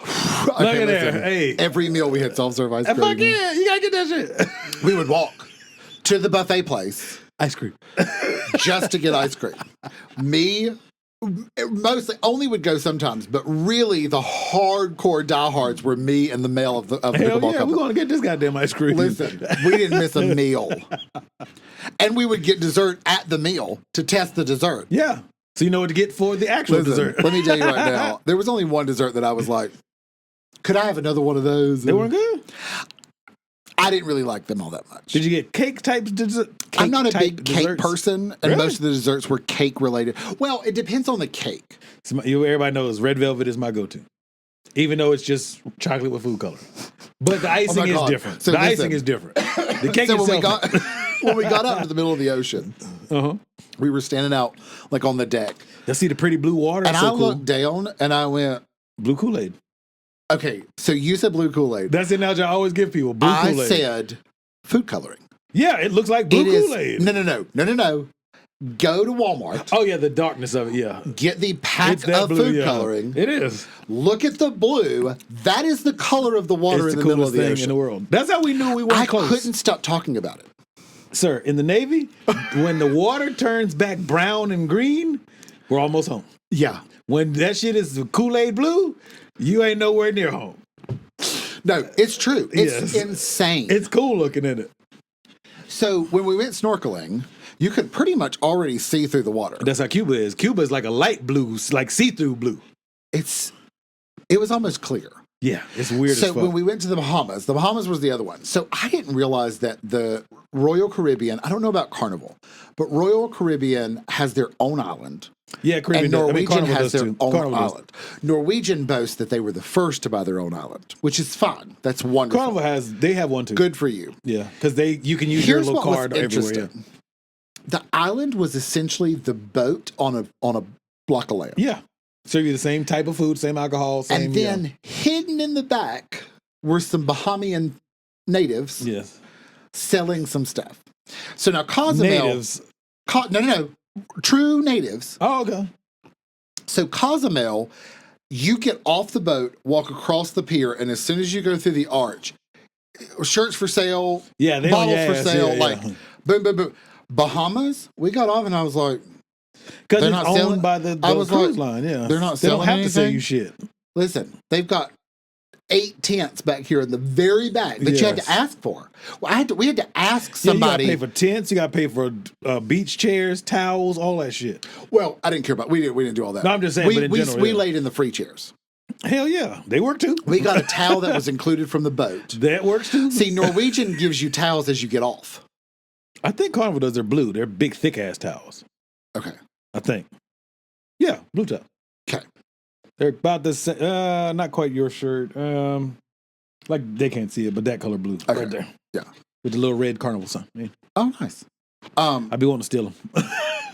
Look at there. Hey. Every meal we had soft serve ice cream. Fuck yeah, you got to get that shit. We would walk to the buffet place. Ice cream. Just to get ice cream. Me, mostly, only would go sometimes, but really the hardcore diehards were me and the male of the pickleball couple. We're going to get this goddamn ice cream. Listen, we didn't miss a meal. And we would get dessert at the meal to test the dessert. Yeah. So you know what to get for the actual dessert. Let me tell you right now, there was only one dessert that I was like, could I have another one of those? They weren't good? I didn't really like them all that much. Did you get cake type dessert? I'm not a big cake person, and most of the desserts were cake related. Well, it depends on the cake. So everybody knows red velvet is my go-to, even though it's just chocolate with food color. But the icing is different. So icing is different. The cake itself. When we got out into the middle of the ocean, we were standing out like on the deck. I see the pretty blue water. And I looked down and I went, blue Kool-Aid. Okay, so you said blue Kool-Aid. That's the analogy I always give people. Blue Kool-Aid. I said food coloring. Yeah, it looks like blue Kool-Aid. No. Go to Walmart. Oh, yeah, the darkness of it, yeah. Get the pack of food coloring. It is. Look at the blue. That is the color of the water in the middle of the ocean. Thing in the world. That's how we knew we weren't close. I couldn't stop talking about it. Sir, in the Navy, when the water turns back brown and green, we're almost home. Yeah. When that shit is Kool-Aid blue, you ain't nowhere near home. No, it's true. It's insane. It's cool looking in it. So when we went snorkeling, you could pretty much already see through the water. That's how Cuba is. Cuba is like a light blue, like see-through blue. It was almost clear. Yeah, it's weird as fuck. So when we went to the Bahamas was the other one. So I didn't realize that the Royal Caribbean, I don't know about Carnival, but Royal Caribbean has their own island. Yeah, Caribbean. And Norwegian has their own Carnival island. Norwegian boasts that they were the first to buy their own island, which is fine. That's wonderful. Carnival they have one too. Good for you. Yeah, because you can use your little card everywhere. The island was essentially the boat on a block of land. Yeah. Serve you the same type of food, same alcohol, same. And then hidden in the back were some Bahamian natives selling some stuff. So now Cozumel. Natives. No. True natives. Oh, okay. So Cozumel, you get off the boat, walk across the pier, and as soon as you go through the arch, shirts for sale, Yeah, they bottles for ass, sale, yeah, like boom, boom, boom. Bahamas, we got off and I was like, because they're it's not owned selling- by the I was cruise like, line. Yeah, they're not They don't selling have to sell anything? you shit. listen, they've got 8 tents back here in the very back that you had to Yes. ask for. Well, we had to ask Yeah, you somebody. gotta pay for tents. You gotta pay for beach chairs, towels, all that shit. Well, I didn't care about. We didn't do all that. No, I'm just saying, but in general, we yeah. laid in the free chairs. Hell yeah, they work too. We got a towel that was included from the boat. That works too. See, Norwegian gives you towels as you get off. I think Carnival does. They're blue. They're big, thick ass towels. Okay. I think. Yeah, blue towel. Okay. They're about the same. Not quite your shirt. Like they can't see it, but that color blue Okay. right there. Yeah. With the little red Carnival sign. Yeah. Oh, nice. I'd be wanting to steal them.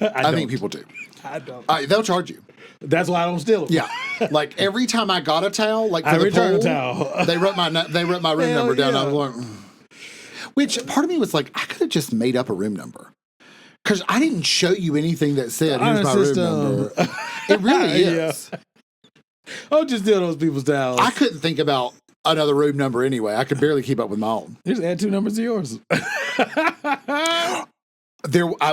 I think people do. I don't. They'll charge you. That's why I don't steal them. Yeah. Like every time I got a towel, like for I the return pool, a towel. they wrote my room Hell number down. yeah. I was like, which part of me was like, I could have just made up a room number. Because I didn't show you anything that said, here's my room number. It really is. Yeah. I'll just steal those people's towels. I couldn't think about another room number anyway. I could barely keep up with my own. Just add 2 numbers to yours.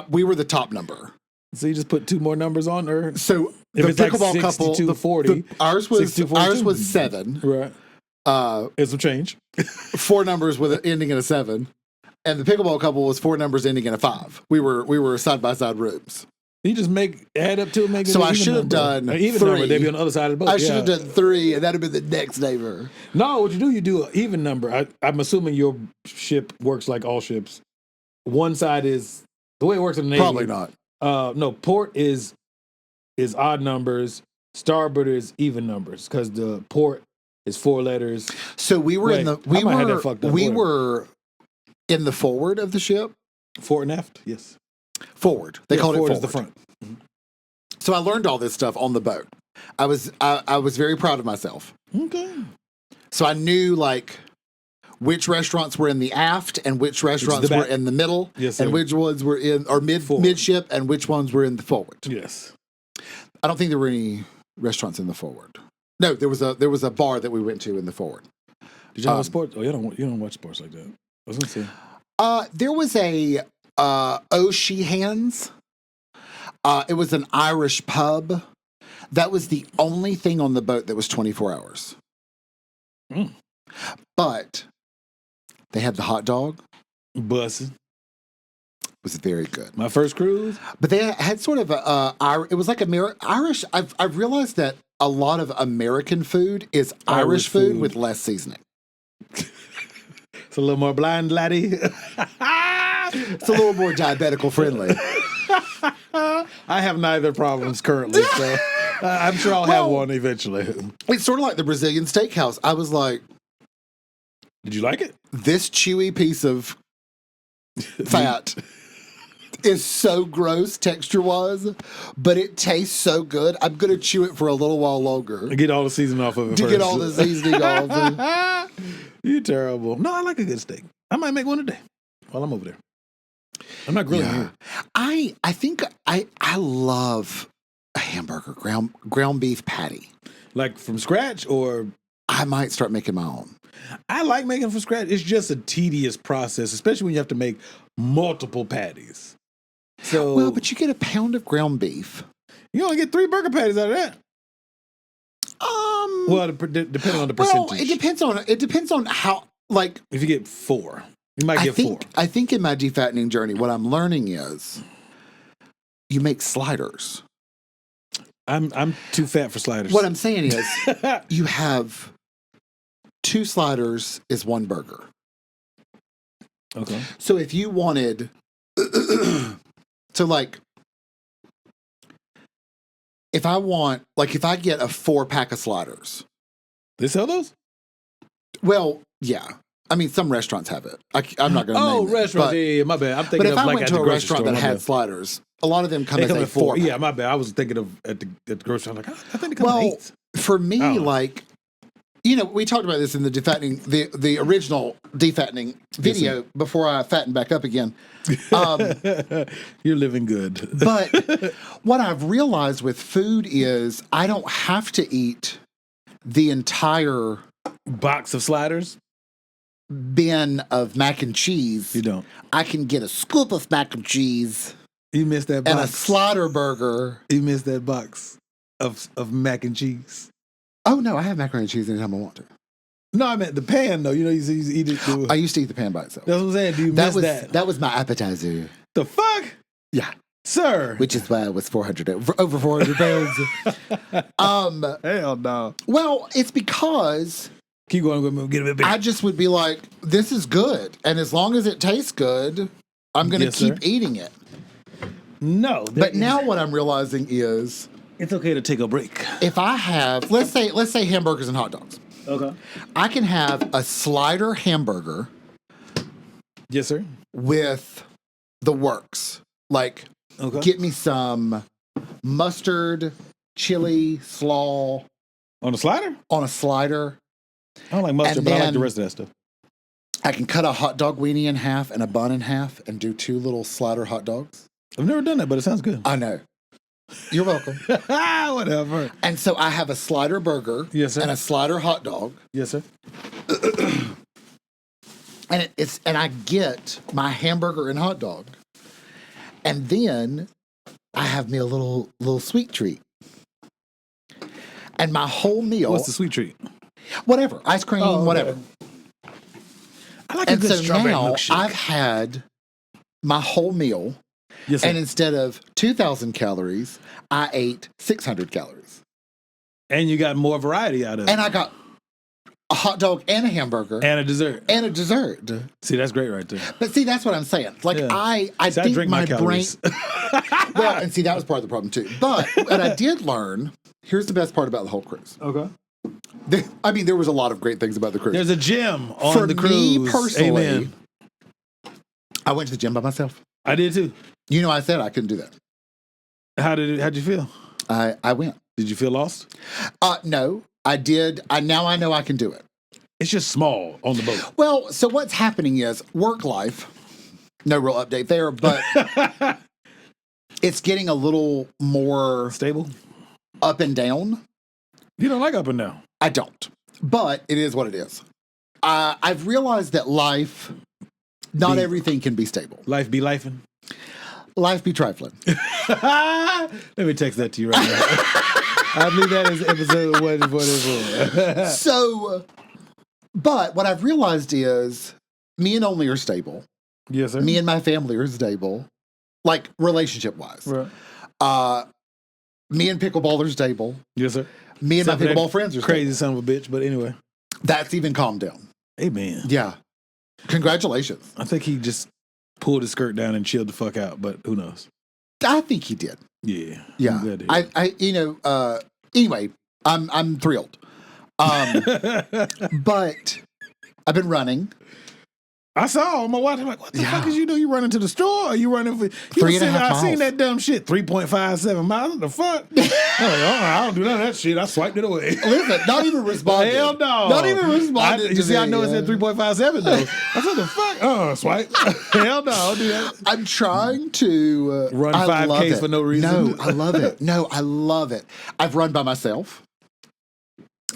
We were the top number. So you just put 2 more numbers on there? So If the it's like pickleball couple, 62-40, ours was 62-42. 7. Right. It's a change. 4 numbers with it ending in a 7. And the pickleball couple was 4 numbers ending in a 5. We were side by side rooms. You just add up to it, make it So an I even should have number. done An even 3. number. They'd be on the other side of the boat. I should have done 3, and that'd have been the next neighbor. No, what you do an even number. I'm assuming your ship works like all ships. One side is the way it works in the Navy. Probably not. No, port is odd numbers. Starboard is even numbers because the port is 4 letters. So we were in the I might have that fucked up. we Whatever. were in the forward of the ship. Fore and aft, yes. Forward. They called it forward forward. is the front. So I learned all this stuff on the boat. I was very proud of myself. Okay. So I knew like which restaurants were in the aft and which restaurants were in the middle, Yes, sir. and which ones were in or midship and which ones were in the forward. Yes. I don't think there were any restaurants in the forward. No, there was a bar that we went to in the forward. Did y'all watch sports? Oh, you don't watch sports like that. I was gonna say. There was a O'Sheehan's. It was an Irish pub. That was the only thing on the boat that was 24 hours. Mm. But they had the hot dog. Bussin'. It was very good. My first cruise. But they had sort of it was like Irish. I've realized that a lot of American food is Irish food with less seasoning. It's a little more blind, laddie. It's a little more diabetical friendly. I have neither problems currently, so I'm sure I'll have one eventually. It's sort of like the Brazilian steakhouse. I was like, Did you like it? this chewy piece of fat is so gross texture-wise, but it tastes so good. I'm going to chew it for a little while longer Get all the seasoning off of it to first. get all the seasoning off. You're terrible. No, I like a good steak. I might make one today while I'm over there. I'm not grilling here. I think I love a hamburger, ground beef patty. Like from scratch, or I might start making my own. I like making from scratch. It's just a tedious process, especially when you have to make multiple patties. So Well, but you get a pound of ground beef. you only get 3 burger patties out of that. Well, depending on the percentage. Well, it depends on how, like, If you get 4, you might get 4. I think in my defattening journey, what I'm learning is you make sliders. I'm too fat for sliders. What I'm saying is you have 2 sliders is 1 burger. Okay. So if you wanted to like, if I get a 4-pack of sliders. They sell those? Well, yeah. I mean, some restaurants have it. I'm not going to name restaurants. it. Yeah, my bad. I'm But thinking if of I like went at to the a grocery restaurant store, that my had bad. sliders, a lot of them come They as come a in 4. 4. Yeah, my bad. I was thinking of at the grocery store. I'm like, I think they come in Well, 8. for me, Oh. like, we talked about this in the defattening, the original defattening video before I fattened back up again. You're living good. But what I've realized with food is I don't have to eat the entire box of sliders, bin of mac and cheese. You don't. I can get a scoop of mac and cheese. You missed that box. And a slider burger. You missed that box of mac and cheese. Oh, no, I have macaroni and cheese anytime I want to. No, I meant the pan, though. You eat it through. I used to eat the pan by itself. That's what I'm saying. Do you miss that? That was my appetizer. The fuck? Yeah. Sir. Which is why I was over 400 pounds. Hell no. Well, it's because... Keep going, get a bit bigger. I just would be like, this is good. And as long as it tastes good, I'm going to keep eating it. No. But now what I'm realizing is... It's okay to take a break. If I have, let's say hamburgers and hot dogs. Okay. I can have a slider hamburger. Yes, sir. With the works. Like, get me some mustard, chili, slaw. On a slider? On a slider. I don't like mustard, but I like the rest of that stuff. I can cut a hot dog weenie in half and a bun in half and do 2 little slider hot dogs. I've never done that, but it sounds good. I know. You're welcome. Whatever. And so I have a slider burger. Yes, sir. And a slider hot dog. Yes, sir. And I get my hamburger and hot dog. And then I have me a little sweet treat. And my whole meal. What's the sweet treat? Whatever. Ice cream, whatever. I like a good strawberry milkshake. I've had my whole meal. Yes, sir. And instead of 2,000 calories, I ate 600 calories. And you got more variety out of it. And I got a hot dog and a hamburger. And a dessert. And a dessert. See, that's great right there. But see, that's what I'm saying. Like, I think drink my brain... calories. Well, and see, that was part of the problem, too. But what I did learn, here's the best part about the whole cruise. Okay. There was a lot of great things about the cruise. There's a gym on the cruise. For me, personally, Amen. I went to the gym by myself. I did, too. I said I couldn't do that. How'd you feel? I went. Did you feel lost? No, I did. Now I know I can do it. It's just small on the boat. Well, so what's happening is work life. No real update there, but it's getting a little more stable, up and down. You don't like up and down? I don't, but it is what it is. I've realized that life, not everything can be stable. Life be lifing. Life be trifling. Let me text that to you right now. I believe that is episode 144. So, but what I've realized is me and Only are stable. Yes, sir. Me and my family are stable, like relationship-wise. Right. Me and Pickleball are stable. Yes, sir. Me and my pickleball friends are crazy stable. son of a bitch, but anyway. That's even calmed down. Amen. Yeah. Congratulations. I think he just pulled his skirt down and chilled the fuck out, but who knows? I think he did. Yeah. Yeah. Anyway, I'm thrilled. But I've been running. I saw on my watch. I'm like, what the fuck is you doing? You running to the store? Or are you running for 3.5 miles? I seen that dumb shit. 3.57 miles. What the fuck? I don't do none of that shit. I swiped it away. Listen, not even responded. Hell no. Not even responded. I know it's at 3.57 though. I said the fuck? Swipe. Hell no, I'll do that. I'm trying to run 5Ks for no reason. No, I love it. I love it. I've run by myself.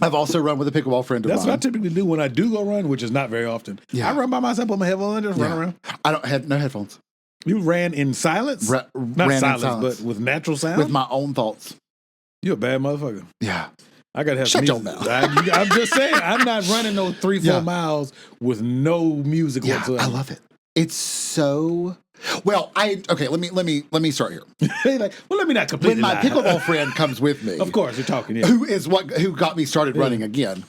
I've also run with a pickleball friend of mine. That's what I typically do when I do go run, which is not very often. Yeah. I run by myself, put my headphones on, and just run around. I don't have no headphones. You ran in silence? Not ran silence, in silence, but with natural sound? With my own thoughts. You're a bad motherfucker. Yeah. I gotta have Shut some your music. mouth. I'm just saying, I'm not running no 3-4 miles with no music whatsoever. I love it. It's so... Well, let me start here. Let me not completely When my lie. pickleball friend comes with me, of course you're talking, yeah. who got me started running again.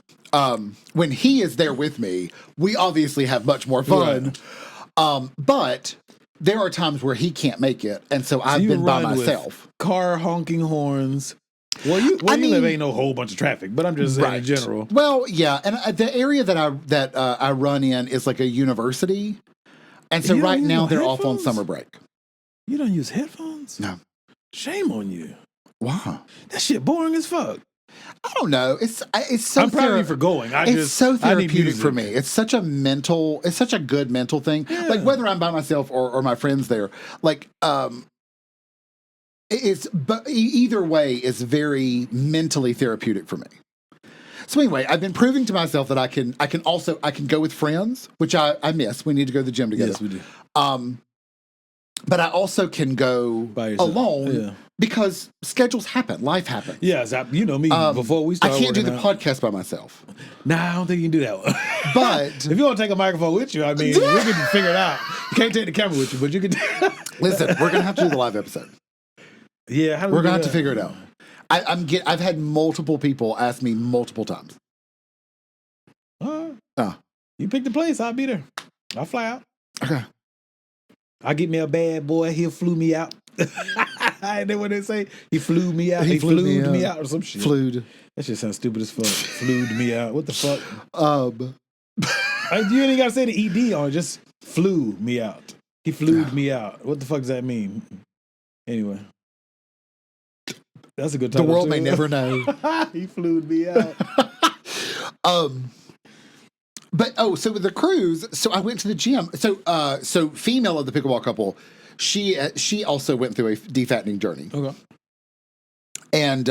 When he is there with me, we obviously have much more fun. Right. But there are times where he can't make it, and so I've been by myself. Car honking horns. Well, you live ain't no whole bunch of traffic, but I'm just saying in general. Well, yeah, and the area that I run in is like a university. And so right now they're off on summer break. You don't use headphones? No. Shame on you. Wow. That shit boring as fuck. I don't know. It's so. I'm proud of you for going. It's so therapeutic music for me. It's such a good mental thing. Yeah. Like whether I'm by myself or my friends there, like but either way is very mentally therapeutic for me. So anyway, I've been proving to myself that I can go with friends, which I miss. We need to go to the gym together. Yes, we do. But I also can go alone because schedules happen, life happens. Yes, you know me. Before we start, I can't do the podcast by myself. Nah, I don't think you can do that one. But if you want to take a microphone with you, I mean, we can figure it out. You can't take the camera with you, but you can. Listen, we're gonna have to do the live episode. Yeah, we're gonna have to figure it out. I've had multiple people ask me multiple times. You pick the place, I'll be there. I'll fly out. Okay. I'll get me a bad boy. He'll flew me out. And then what they say? He flew me out. He flew me out or some shit. Flewed. That shit sounds stupid as fuck. Flewed me out. What the fuck? You ain't got to say the ED on it. Just flew me out. He flewed me out. What the fuck does that mean? Anyway. That's a good title. The world too. may never know. He flewed me out. But so with the cruise, so I went to the gym. So female of the pickleball couple, she also went through a defattening journey. Okay. And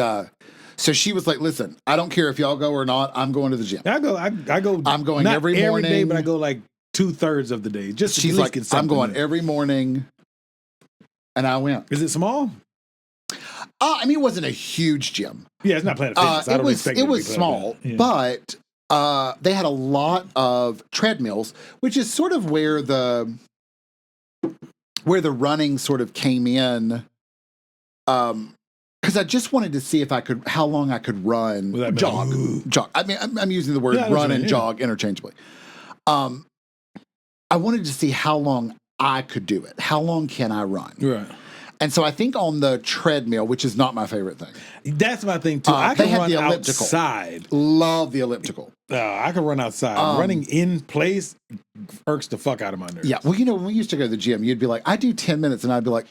so she was like, "Listen, I don't care if y'all go or not. I'm going to the gym. I go. I'm going not every morning, day, but I go like 2/3 of the day. Just she's like, I'm going every morning, and I went. Is it small? I mean, it wasn't a huge gym. Yeah, it's not Planet Fitness. It was small, but they had a lot of treadmills, which is sort of where the running sort of came in. Because I just wanted to see how long I could run, jog. I mean, I'm using the word run and jog interchangeably. I wanted to see how long I could do it. How long can I run? Right. And so I think on the treadmill, which is not my favorite thing. That's my thing too. I can run the outside. Love the elliptical. I can run outside. Running in place irks the fuck out of my nerves. Yeah. Well, when we used to go to the gym, you'd be like, I do 10 minutes, and I'd be like,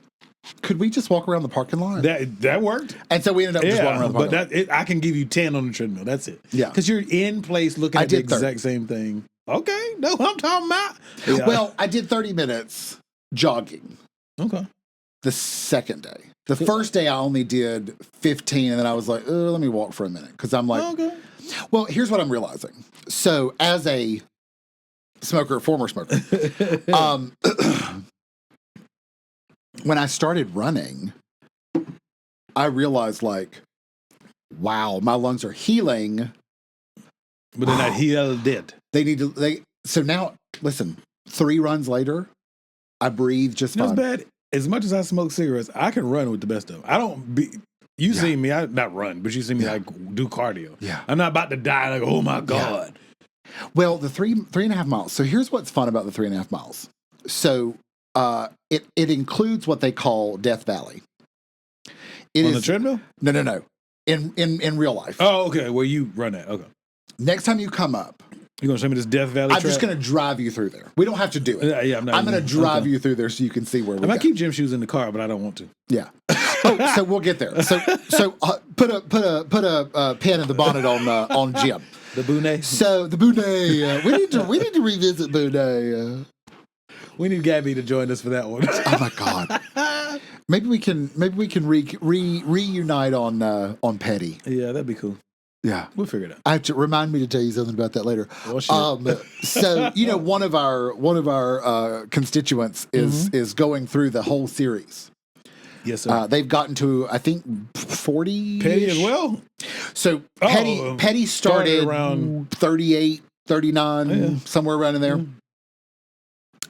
could we just walk around the parking lot? That worked. And so we ended up just walking around the parking lot. I can give you 10 on the treadmill. That's it. Yeah. Because you're in place looking at the exact same thing. Okay. No, I'm talking about. Yeah. Well, I did 30 minutes jogging. Okay. The second day. The first day I only did 15, and then I was like, let me walk for a minute. Because I'm like, okay. Well, here's what I'm realizing. So as a former smoker, when I started running, I realized like, wow, my lungs are healing. But they're not healed. So now, listen, 3 runs later, I breathe just fine. That's bad. As much as I smoke cigarettes, I can run with the best of them. I don't be. You see me, I not run, but you see me like do cardio. Yeah, I'm not about to die. Like, oh my god. Yeah. Well, the 3.5 miles. So here's what's fun about the 3.5 miles. So it includes what they call Death Valley. On the treadmill? No. In real life. Oh, okay. Where you run at? Okay. Next time you come up, you're going to show me this Death Valley I'm just going to drive you through there. We don't have to do it. Yeah, I'm going to drive you through there so you can see where we're I keep gym shoes in the car, but I don't want to. Yeah. So we'll get there. So put a pen in the bonnet on Jim. The Boone. So the Boone. We need to revisit Boone. We need Gabby to join us for that one. Oh my god. Maybe we can reunite on Petty. Yeah, that'd be cool. Yeah, we'll figure it out. I have to remind me to tell you something about that later. Well, shit. So one of our constituents is going through the whole series. Yes, sir. They've gotten to I think 40. Petty as well. So Petty started around 38, 39, somewhere around in there.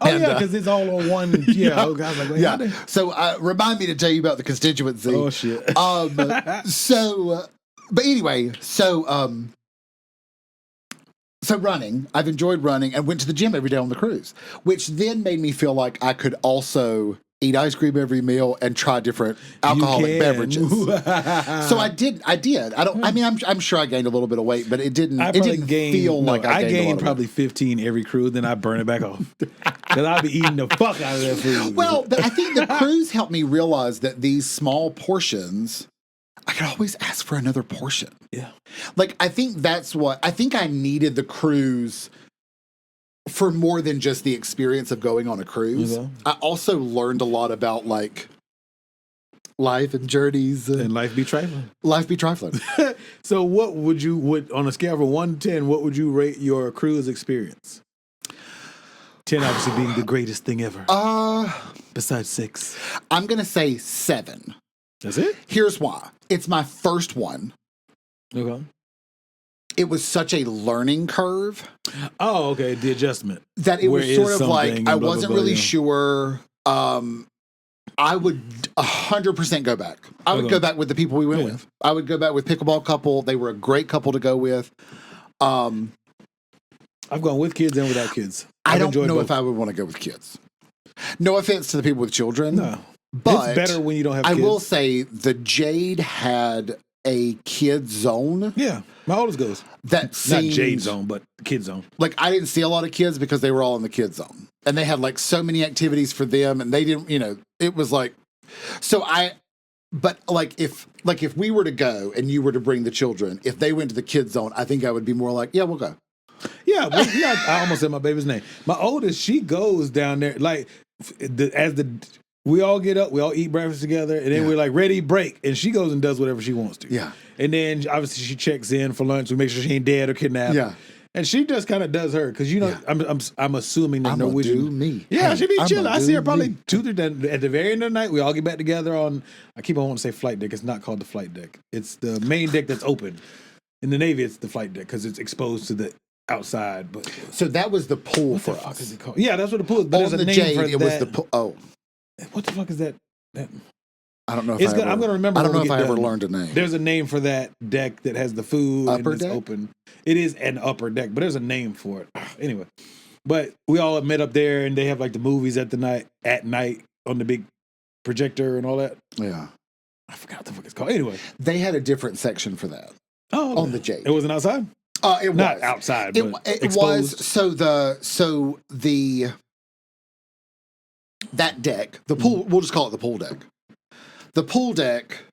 Oh, and, because it's all on one. Yeah. Oh, God, like, yeah. So remind me to tell you about the constituency. Oh, shit. But anyway, so running, I've enjoyed running and went to the gym every day on the cruise, which then made me feel like I could also eat ice cream every meal and try different alcoholic beverages. So I did. I mean, I'm sure I gained a little bit of weight, but it didn't feel like I gained probably 15 every cruise, then I burn it back off. Because I'll be eating the fuck out of that food. Well, but I think the cruise helped me realize that these small portions I could always ask for another portion. Yeah. Like, I think I needed the cruise for more than just the experience of going on a cruise. Okay. I also learned a lot about, like, life and journeys. And life be trifling. Life be trifling. So what would you, on a scale from 1 to 10, what would you rate your cruise experience? 10 obviously being the greatest thing ever. Besides 6. I'm going to say 7. That's it? Here's why. It's my first one. Okay. It was such a learning curve. Oh, okay. The adjustment. That it was sort of like, I wasn't really sure. I would 100% go back. I would go back with the people we went with. I would go back with Pickleball Couple. They were a great couple to go with. I've gone with kids and without kids. I don't know if I would want to go with kids. No offense to the people with children. No. But it's better when you don't have kids. I will say the Jade had a kid zone. Yeah. My oldest goes. That seemed, not Jade zone, but kid zone. Like, I didn't see a lot of kids because they were all in the kid zone. And they had, like, so many activities for them. And they didn't, it was like, but like if we were to go and you were to bring the children, if they went to the kid zone, I think I would be more like, yeah, we'll go. Yeah, I almost said my baby's name. My oldest, she goes down there like we all get up, we all eat breakfast together, and then we're like ready break, and she goes and does whatever she wants to. Yeah, and then obviously she checks in for lunch. We make sure she ain't dead or kidnapped. Yeah, and she just kind of does her because I'm assuming that Norwegian. Do me. Yeah, hey, she be chilling. I see her probably me. 2 3 at the very end of the night. We all get back together on. I keep on wanting to say flight deck. It's not called the flight deck. It's the main deck that's open. In the Navy, it's the flight deck because it's exposed to the outside. But so that was the pool what for the fuck us. is it called? Yeah, that's what the pool is. But On there's a the name Jade, for it that. was the pool. Oh, what the fuck is that? I don't know. I'm gonna remember. I don't know if I done. ever learned a name. There's a name for that deck that has the food upper and it's deck? open. It is an upper deck, but there's a name for it. Anyway, but we all met up there, and they have like the movies at night on the big projector and all that. Yeah, I forgot what the fuck it's called. Anyway, they had a different section for that. Oh, on the Jade. It wasn't outside. It was not outside. But it exposed. was that deck, the pool. We'll just call it the pool deck. The pool deck.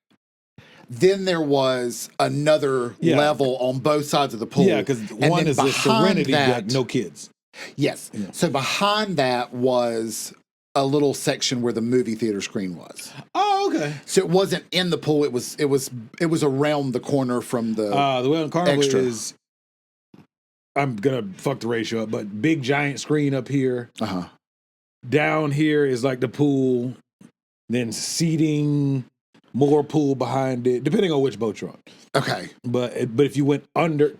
Then there was another level on both sides of the pool. Yeah, because one is a Serenity deck, no kids. Yes. Yeah. So behind that was a little section where the movie theater screen was. Oh, okay. So it wasn't in the pool. It was around the corner from the way on Carnival extra. is. I'm gonna fuck the ratio up, but big giant screen up here. Down here is like the pool, then seating, more pool behind it, depending on which boat you're on. Okay. But if you went under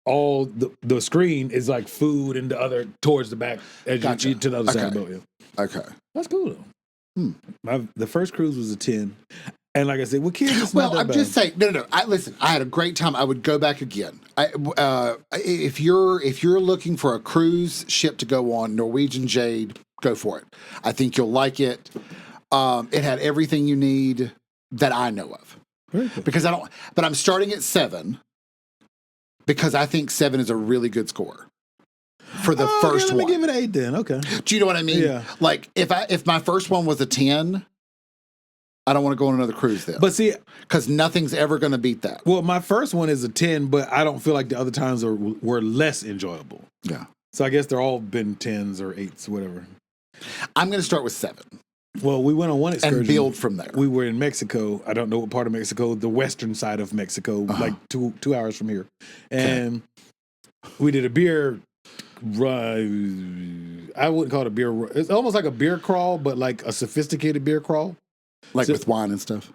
all the screen is like food and the other towards the back as you to the other side of the boat. Yeah. Okay. That's cool though. The first cruise was a 10. And like I said, with kids, it's not that I'm bad. just saying. No. Listen, I had a great time. I would go back again. If you're looking for a cruise ship to go on, Norwegian Jade, go for it. I think you'll like it. It had everything you need that I know of. Very cool. Because but I'm starting at 7 because I think 7 is a really good score for the first let one. me give it 8 then. Okay. Do you know what I mean? Yeah. Like if my first one was a 10. I don't want to go on another cruise then. But see, because nothing's ever going to beat that. Well, my first one is a 10, but I don't feel like the other times were less enjoyable. Yeah. So I guess they're all been 10s or 8s, whatever. I'm going to start with 7. Well, we went on one excursion. And build from there. We were in Mexico. I don't know what part of Mexico, the western side of Mexico, like 2 hours from here. And we did a beer run. I wouldn't call it a beer run. It's almost like a beer crawl, but like a sophisticated beer crawl. Like with wine and stuff?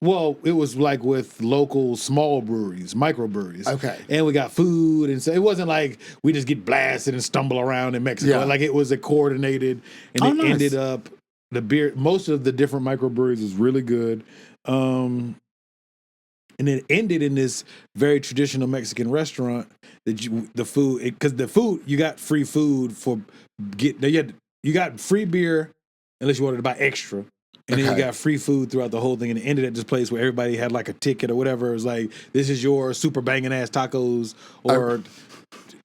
Well, it was like with local small breweries, microbreweries. Okay. And we got food. And so it wasn't like we just get blasted and stumble around in Mexico. Yeah. Like it was a coordinated. And ended up, the beer, most of the different microbreweries was really good. And it ended in this very traditional Mexican restaurant that you got free food for you got free beer unless you wanted to buy extra. And then you got free food throughout the whole thing. And it ended at this place where everybody had like a ticket or whatever. It was like, this is your super banging ass tacos or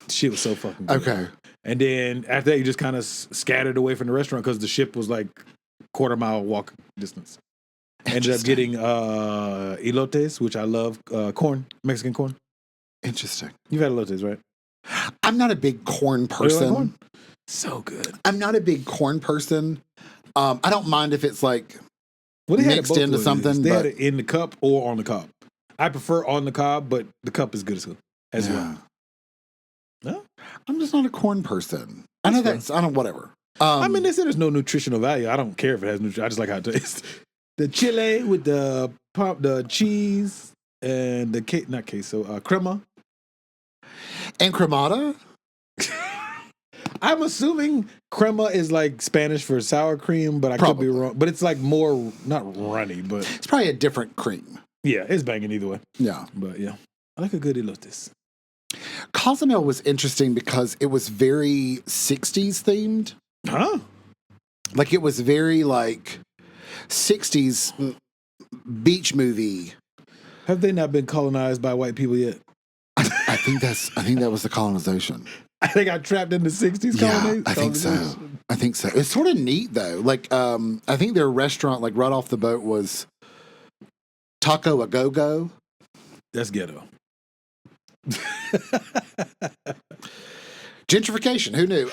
shit was so fucking good. Okay. And then after that, you just kind of scattered away from the restaurant because the ship was like 1/4 mile walk distance. Ended up getting elotes, which I love, corn, Mexican corn. Interesting. You've had elotes, right? I'm not a big corn person. You like corn? So good. I'm not a big corn person. I don't mind if it's like Well, they mixed had it both into ways. something. They but had it in the cup or on the cob. I prefer on the cob, but the cup is good as well. No? I'm just not a corn person. I know that's, I don't, whatever. I mean, they said there's no nutritional value. I don't care if it has nutrition. I just like how it tastes. The chile with the cheese and the not queso, crema. And cremata? I'm assuming crema is like Spanish for sour cream, but I could be wrong. But it's like more, not runny, but it's probably a different cream. Yeah, it's banging either way. Yeah. But yeah, I like a good elotes. Cozumel was interesting because it was very 60s themed. Huh? Like it was very like 60s beach movie. Have they not been colonized by white people yet? I think that was the colonization. They got trapped in the 60s. Yeah, I think so. I think so. It's sort of neat though. Like, I think their restaurant, like right off the boat, was Taco a Go Go. That's ghetto. Gentrification. Who knew?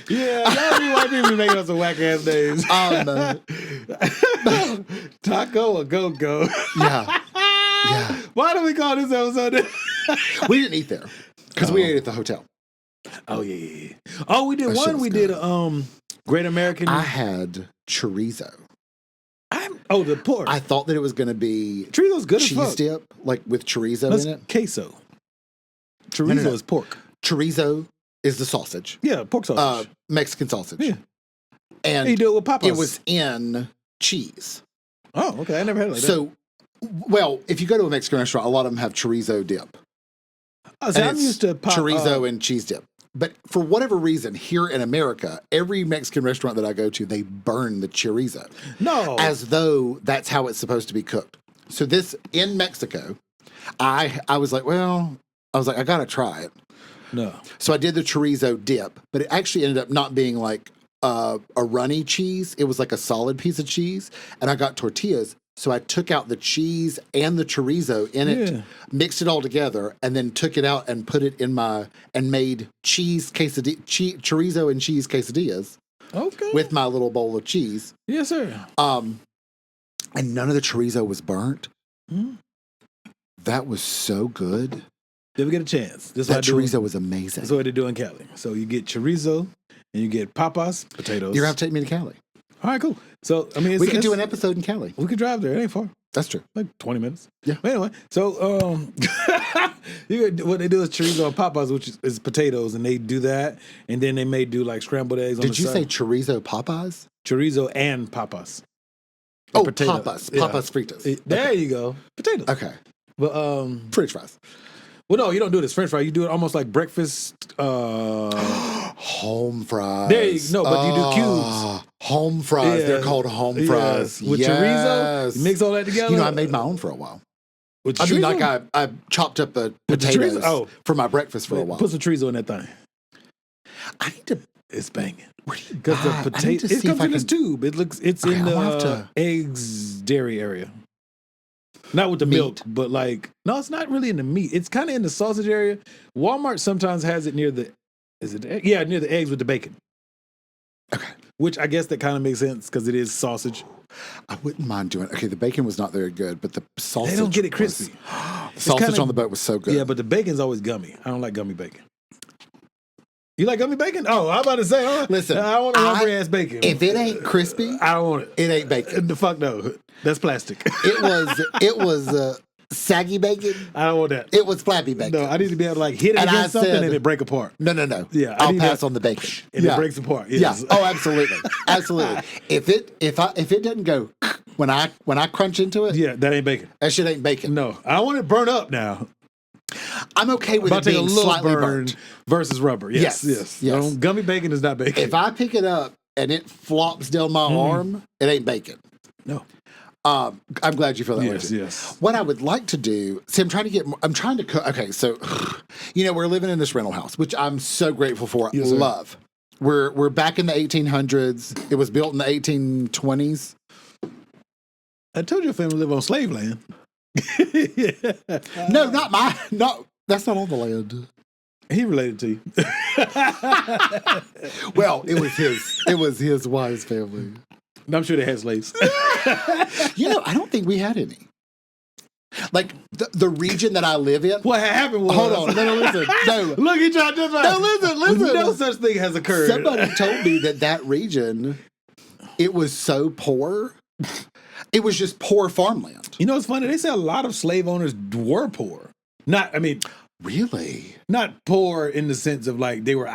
Yeah, y'all be white people making us some whack ass names. Taco a Go Go. Yeah. Yeah. Why do we call this episode? We didn't eat there because we ate at the hotel. Oh yeah. Oh, we did that one. We did Great American. I had chorizo. The pork. I thought that it was going to be chorizo's good cheese as fuck. dip, like with chorizo in it. Queso. Chorizo is pork. Chorizo is the sausage. Yeah, pork sausage. Mexican sausage. Yeah. And you do it with papas. It was in cheese. Oh, okay. I never had it like that. So, well, if you go to a Mexican restaurant, a lot of them have chorizo dip. So I'm used to chorizo and cheese dip. But for whatever reason, here in America, every Mexican restaurant that I go to, they burn the chorizo. No. As though that's how it's supposed to be cooked. So this, in Mexico, I was like, I got to try it. No. So I did the chorizo dip, but it actually ended up not being like a runny cheese. It was like a solid piece of cheese. And I got tortillas. So I took out the cheese and the chorizo in it, mixed it all together, and then took it out and put it in and made chorizo and cheese quesadillas. Okay. With my little bowl of cheese. Yes, sir. And none of the chorizo was burnt. Mm. That was so good. Did we get a chance? That chorizo was amazing. That's what they do in Cali. So you get chorizo and you get papas, potatoes. You're going to have to take me to Cali. All right, cool. So, I mean, we could do an episode in Cali. We could drive there. It ain't far. That's true. Like 20 minutes. Yeah. But anyway, so what they do is chorizo and papas, which is potatoes, and they do that, and then they may do like scrambled eggs on the side. Did you say chorizo papas? Chorizo and papas. Oh, papas. Papas fritas. There you go. Potatoes. Okay. But French fries. Well, no, you don't do it as French fry. You do it almost like breakfast. Home fries. There you go. No, but you do cubes. Home fries. Yeah. They're called home fries. With chorizo. You mix all that together. You know, I made my own for a while. With I mean, like I chopped up potatoes for my breakfast for a while. Put some chorizo in that thing. I need to. It's banging. Because the potato, it comes in this tube. It's in the eggs dairy area. Not with the milk, but like, no, it's not really in the meat. It's kind of in the sausage area. Walmart sometimes has it near near the eggs with the bacon. Okay. Which I guess that kind of makes sense because it is sausage. I wouldn't mind doing it. Okay, the bacon was not very good, but the sausage. They don't get it crispy. The sausage on the boat was so good. Yeah, but the bacon's always gummy. I don't like gummy bacon. You like gummy bacon? Oh, I'm about to say, listen, I want a rubbery ass bacon. If it ain't crispy, I don't want it. It ain't bacon. The fuck no. That's plastic. It was saggy bacon. I don't want that. It was flappy bacon. No, I need to be able to like hit it against something and it break apart. No. Yeah, I'll pass on the bacon. And it breaks apart. Yes. Yeah. Oh, absolutely, absolutely. If it doesn't go when I crunch into it, yeah, that ain't bacon. That shit ain't bacon. No, I want it burnt up now. I'm okay with it being slightly burnt versus rubber. Yes. Gummy bacon is not bacon. If I pick it up and it flops down my arm, it ain't bacon. No. I'm glad you feel that way. Yes. What I would like to do, see, I'm trying to cook. Okay, so, we're living in this rental house, which I'm so grateful for. Yes, love. We're back in the 1800s. It was built in the 1820s. I told your family live on slave land. No, that's not on the land. He related to you. Well, it was his wife's family. I'm sure they had slaves. I don't think we had any. Like the region that I live in. What happened was... Hold on. No, listen. No. Look, he tried just right. No, listen. No such thing has occurred. Somebody told me that region, it was so poor. It was just poor farmland. You know what's funny? They say a lot of slave owners were poor. Really? Not poor in the sense of like they were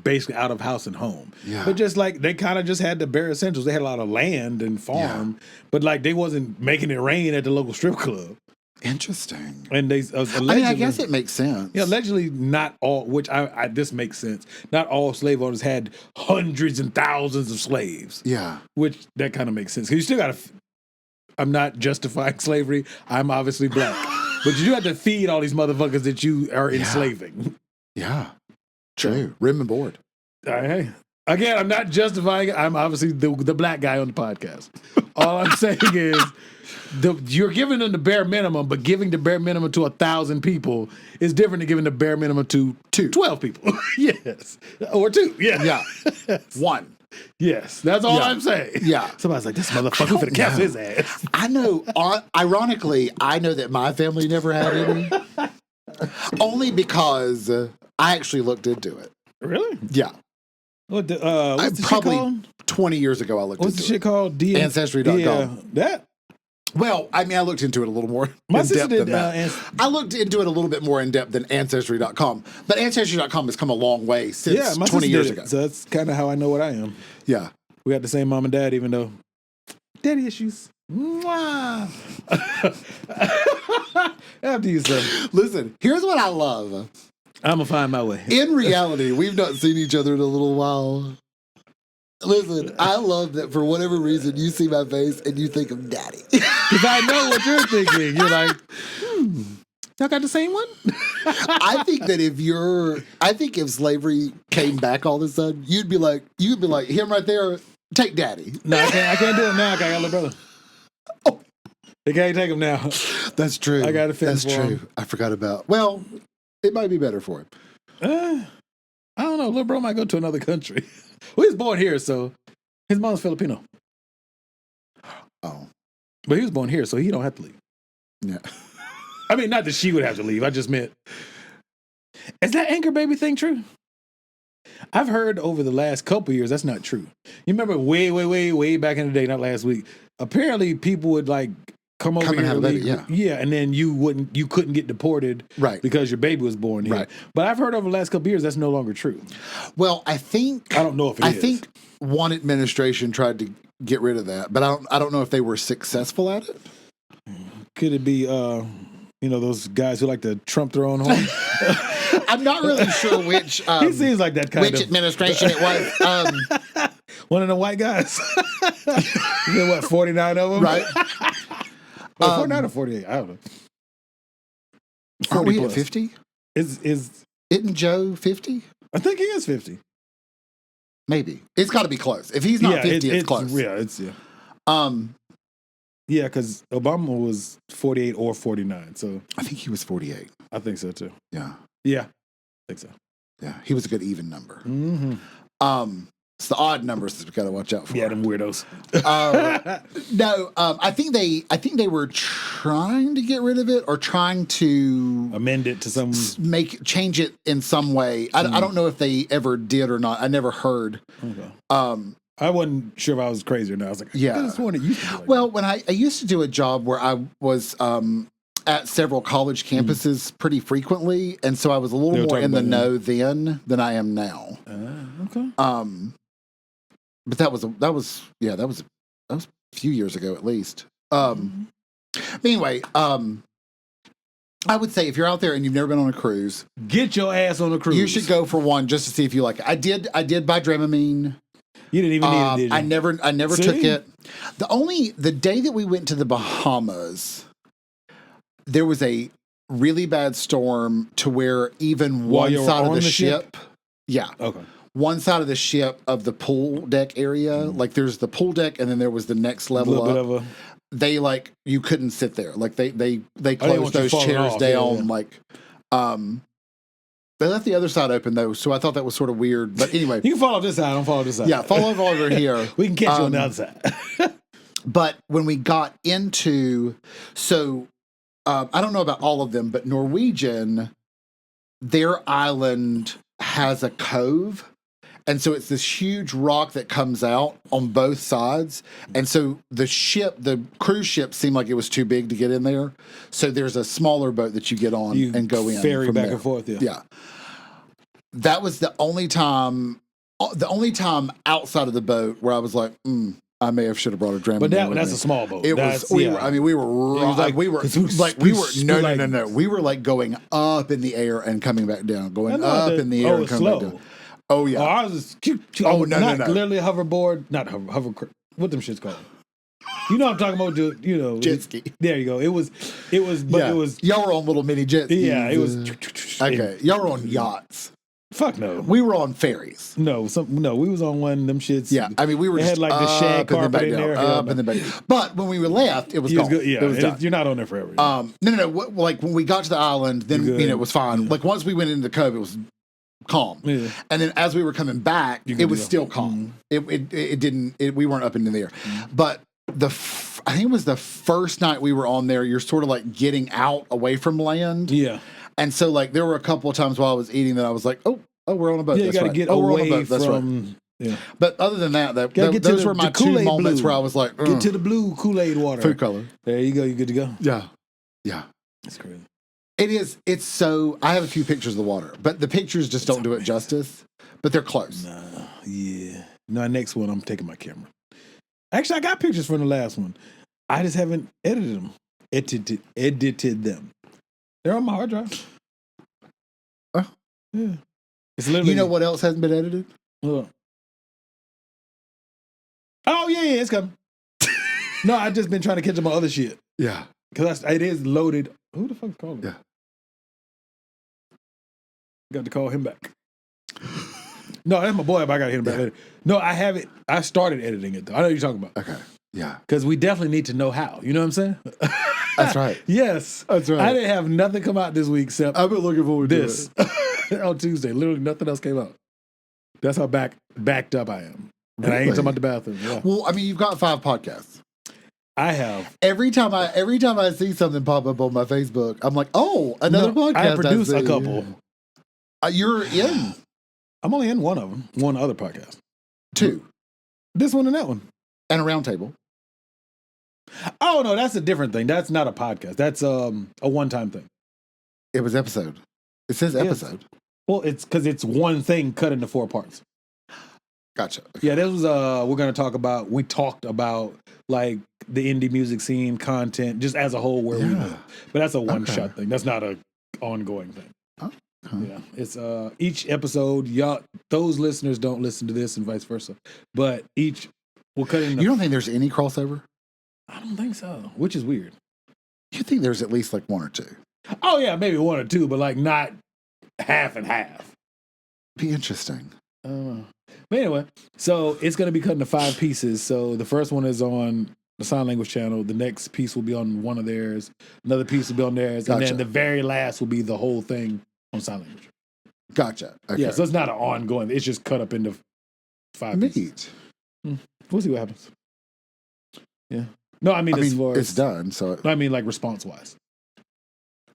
basically out of house and home. Yeah. But just like they kind of just had the bare essentials. They had a lot of land and farm, but like they wasn't making it rain at the local strip club. Interesting. And they I guess it makes sense. Yeah, allegedly not all, which this makes sense. Not all slave owners had hundreds and thousands of slaves. Yeah. Which that kind of makes sense. Because you still got to, I'm not justifying slavery. I'm obviously black. But you do have to feed all these motherfuckers that you are enslaving. Yeah. True. Room and board. Hey. Again, I'm not justifying it. I'm obviously the black guy on the podcast. All I'm saying is you're giving them the bare minimum, but giving the bare minimum to 1,000 people is different than giving the bare minimum to 12 people. Yes. Or 2. Yeah. Yeah. 1. Yes. That's all I'm saying. Yeah. Somebody's like, this motherfucker finna catch his ass. I know. Ironically, I know that my family never had any. Only because I actually looked into it. Really? Yeah. What's the shit probably called? 20 years ago I looked into it. What's the shit called? Ancestry.com. Yeah, that? Well, I mean, I looked into it a little more My in sister depth did. than that. I looked into it a little bit more in depth than Ancestry.com. But Ancestry.com has come a long way since 20 years ago. So that's kind of how I know what I am. Yeah. We got the same mom and dad, even though daddy issues. Mwah. After you, sir. Listen, here's what I love. I'm going to find my way. In reality, we've not seen each other in a little while. Listen, I love that for whatever reason you see my face and you think of daddy. Because I know what you're thinking. You're like, y'all got the same one? I think that if slavery came back all of a sudden, you'd be like him right there, take daddy. No, I can't do it now. I got a little brother. Oh. They can't take him now. That's true. I got to finish. That's true. I forgot about. Well, it might be better for him. I don't know. Little bro might go to another country. Well, he was born here, so his mom's Filipino. Oh. But he was born here, so he don't have to leave. Yeah. I mean, not that she would have to leave. I just meant, is that anchor baby thing true? I've heard over the last couple of years that's not true. You remember way back in the day, not last week, apparently people would like come over here and have a baby, yeah, and then you couldn't get deported, right, because your baby was born here. Right. But I've heard over the last couple of years that's no longer true. Well, I don't know if it is. I think one administration tried to get rid of that, but I don't know if they were successful at it. Could it be those guys who like to trump their own horn? I'm not really sure which. He seems like that kind which administration it was. One of the white guys. You get what, 49 of them? Right. 49 or 48? I don't know. 40 Are we plus. at 50? Isn't Joe 50? I think he is 50. Maybe. It's got to be close. If he's not 50, it's close. Yeah, Yeah, because Obama was 48 or 49. So I think he was 48. I think so too. Yeah. Yeah, I think so. Yeah, he was a good even number. Mm-hmm. It's the odd numbers that we got to watch out for. Yeah, them weirdos. No, I think they were trying to get rid of it or trying to amend it to some change it in some way. I don't know if they ever did or not. I never heard. Okay. I wasn't sure if I was crazy or not. I was like, I just wanted to use it. Well, when I used to do a job where I was at several college campuses pretty frequently, and so I was a little more in the know then than I am now. Okay. But that was a few years ago at least. Anyway, I would say if you're out there and you've never been on a cruise, get your ass on a cruise. You should go for one just to see if you like it. I did buy Dramamine. You didn't even need it, did you? I never took it. The day that we went to the Bahamas, there was a really bad storm to where even one side of the ship. Yeah. Okay. One side of the ship of the pool deck area, like there's the pool deck, and then there was the next level up. they like you couldn't sit there. Like they want closed you those falling chairs off. down. Yeah. Like they left the other side open though, so I thought that was sort of weird. But anyway, You can fall off this side. I don't fall off this side. yeah, fall over here. We can catch you on the other side. But when we got into, I don't know about all of them, but Norwegian, their island has a cove. And so it's this huge rock that comes out on both sides. And so the cruise ship seemed like it was too big to get in there. So there's a smaller boat that you get on and go in. Ferry back there. and forth, yeah. Yeah. That was the only time outside of the boat where I was like, I may have should have brought a Dramamine. But that's a small boat. It was. We were no. We were like going up in the air and coming back down, going up in the air and coming back down. Oh yeah. Oh, ours is cute. No. Literally a hoverboard, not hover. What them shits called? You know what I'm talking about? You know, jet ski. There you go. It was. Y'all were on little mini jet skis. Yeah, it was. Okay, y'all were on yachts. Fuck no. We were on ferries. No, we was on one of them shits. Yeah, I mean we were. It just had like the shag carpet in there. Up and then back. But when we were left, it was gone. Good. Yeah, it was done. You're not on there forever. No. Like when we got to the island, then it was fine. Yeah. Like once we went into the cove, it was calm. Yeah. And then as we were coming back, it was still calm. It didn't. We weren't up into the air. But I think it was the first night we were on there. You're sort of like getting out away from land. Yeah. And so like there were a couple of times while I was eating that I was like, oh, we're on a boat. Yeah, you got to get away from. That's right. Yeah. But other than that, those were my two moments where I was like, get to the blue Kool-Aid water. Food color. There you go. You're good to go. Yeah. Yeah. That's crazy. It is. It's so. I have a few pictures of the water, but the pictures just don't do it justice. But they're close. Nah. Yeah. No, next one, I'm taking my camera. Actually, I got pictures from the last one. I just haven't edited them. Edited them. They're on my hard drive. Yeah. It's literally. You know what else hasn't been edited? Oh yeah, it's coming. No, I've just been trying to catch up on other shit. Yeah, because it is loaded. Who the fuck's calling? Yeah, got to call him back. No, that's my boy. But I got to hit him back later. No, I have it. I started editing it though. I know what you're talking about. Okay. Yeah. Because we definitely need to know how. You know what I'm saying? That's right. Yes. That's right. I didn't have nothing come out this week except I've been looking forward to this on Tuesday. Literally nothing else came out. That's how backed up I am. And I ain't talking about the bathroom. Yeah. Well, I mean, you've got 5 podcasts. I have. Every time I see something pop up on my Facebook, I'm like, oh, another podcast. I produce a couple. You're in. I'm only in one of them. One other podcast. 2. This one and that one. And a round table. Oh, no, that's a different thing. That's not a podcast. That's a one-time thing. It was episode. It says episode. Well, it's because it's one thing cut into 4 parts. Gotcha. Okay. Yeah, this was, we talked about, like, the indie music scene, content, just as a whole where we live. But that's a one-shot thing. That's not an ongoing thing. Yeah, it's each episode, those listeners don't listen to this and vice versa. But we'll cut in. You don't think there's any crossover? I don't think so, which is weird. You think there's at least like 1 or 2? Oh yeah, maybe 1 or 2, but like not half and half. Be interesting. But anyway, so it's going to be cut into 5 pieces. So the first one is on the sign language channel. The next piece will be on one of theirs. Another piece will be on theirs, and then the very last will be the whole thing on sign language. Gotcha. Okay. Yeah, so it's not an ongoing. It's just cut up into 5 pieces. We'll see what happens. Yeah. No, I mean it's done. So I mean, like response-wise.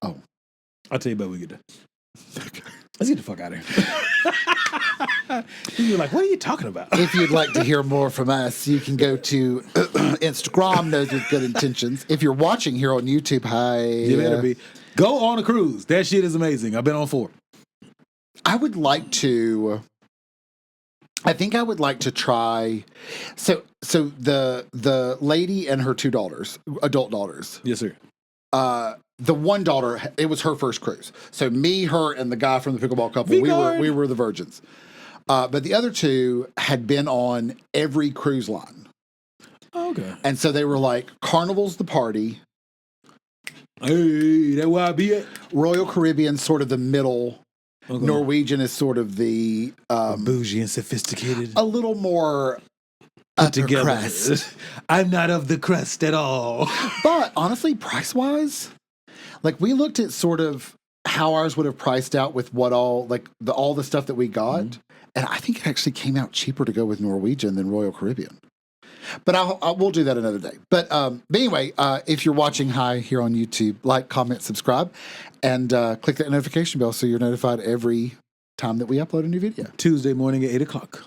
Oh. I'll tell you about when we get done. Okay. Let's get the fuck out of here. You're like, what are you talking about? If you'd like to hear more from us, you can go to Instagram, Those With Good Intentions. If you're watching here on YouTube, hi. You better be. Go on a cruise. That shit is amazing. I've been on 4. I think I would like to try. So the lady and her 2 daughters, adult daughters. Yes, sir. The one daughter, it was her first cruise. So me, her, and the guy from the pickleball couple, we were the virgins. But the other 2 had been on every cruise line. Oh, okay. And so they were like, Carnival's the party. Hey, that's where I be at. Royal Caribbean's sort of the middle. Okay. Norwegian is sort of the bougie and sophisticated. A little more put Upper together. crust. I'm not of the crust at all. But honestly, price-wise, like we looked at sort of how ours would have priced out with what all the stuff that we got, and I think it actually came out cheaper to go with Norwegian than Royal Caribbean. But we'll do that another day. But anyway, if you're watching here on YouTube, like, comment, subscribe, and click that notification bell so you're notified every time that we upload a new video. Tuesday morning at 8 o'clock.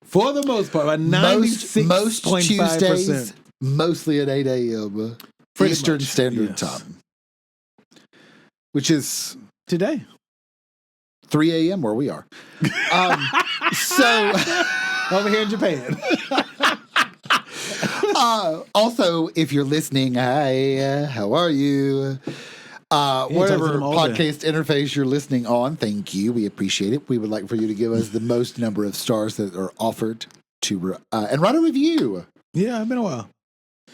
For the most part, about 96.5%. Most Tuesdays, mostly at 8 a.m. Eastern Standard Time. Which is... today. 3 a.m. where we are. So... over here in Japan. Also, if you're listening, hi, how are you? Whatever podcast interface you're listening on, thank you. We appreciate it. We would like for you to give us the most number of stars that are offered to and write a review. Yeah, it's been a while.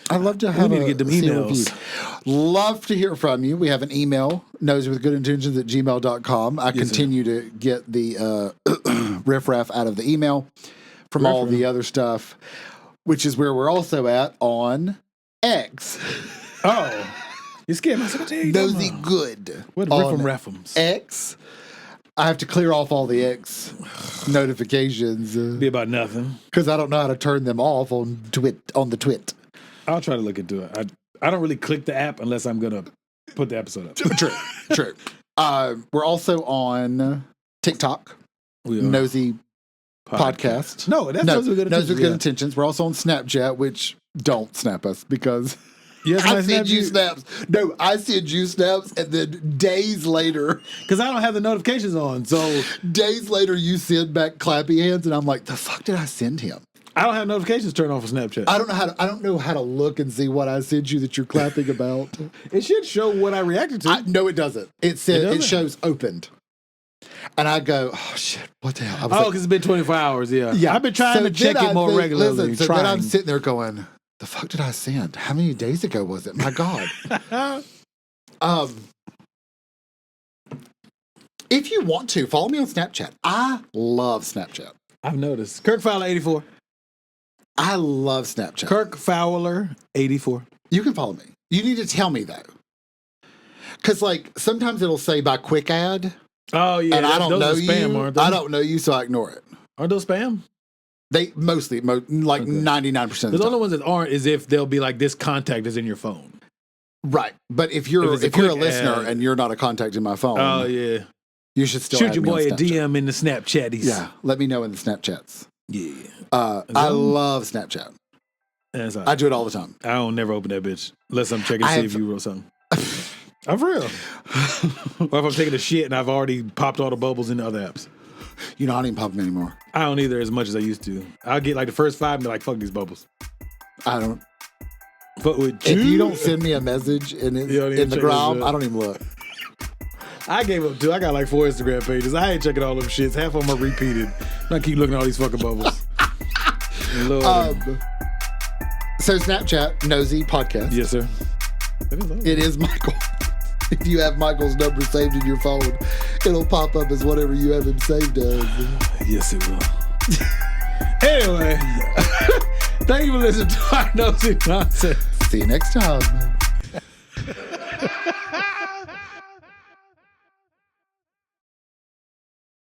I'd love to have we need to get them emails. Love to hear from you. We have an email, nosywithgoodintentions@gmail.com. I continue to get the riffraff out of the email from all the other stuff, which is where we're also at on X. Oh, you scared me. Nosy Good. What riffums? X. I have to clear off all the X notifications. Be about nothing. Because I don't know how to turn them off on the twit. I'll try to look into it. I don't really click the app unless I'm going to put the episode up. True. We're also on TikTok. We are. Nosy Podcast. No, that's Nosy with Good Intentions. Nosy with Good Intentions. We're also on Snapchat, which don't snap us because I send you snaps. No, I send you snaps, and then days later, because I don't have the notifications on, so days later you send back clappy hands, and I'm like, the fuck did I send him? I don't have notifications turned off for Snapchat. I don't know how to look and see what I sent you that you're clapping about. It should show what I reacted to. No, it doesn't. It shows opened. And I go, oh shit, what the hell? Because it's been 24 hours, yeah. I've been trying to check it more regularly. Listen, then I'm sitting there going, the fuck did I send? How many days ago was it? My God. If you want to, follow me on Snapchat. I love Snapchat. I've noticed. Kirk Fowler 84. I love Snapchat. Kirk Fowler 84. You can follow me. You need to tell me though. Because sometimes it'll say by quick ad. Oh, yeah. And I don't know spam, you. aren't they? I don't know you, so I ignore it. Aren't those spam? They mostly, 99% of the only ones that aren't is if they'll be like, this contact is in your phone. Right. But if you're a listener and you're not a contact in my phone. Oh, yeah. You should still shoot your boy a DM in the Snapchatties. Yeah. Let me know in the Snapchats. Yeah. I love Snapchat. I do it all the time. I don't never open that bitch unless I'm checking to see if you wrote something. I'm for real. Or if I'm taking a shit and I've already popped all the bubbles in the other apps. You know, I don't even pop them anymore. I don't either as much as I used to. I'll get the first 5 and be like, fuck these bubbles. I don't. But if you don't send me a message in the ground, I don't even look. I gave up too. I got 4 Instagram pages. I ain't checking all them shits. Half of them are repeated. I keep looking at all these fucking bubbles. Lord. So Snapchat, Nosy Podcast. Yes, sir. It is Michael. If you have Michael's number saved in your phone, it'll pop up as whatever you have him saved as. Yes, it will. Anyway, thank you for listening to our Nosy Nonsense. See you next time.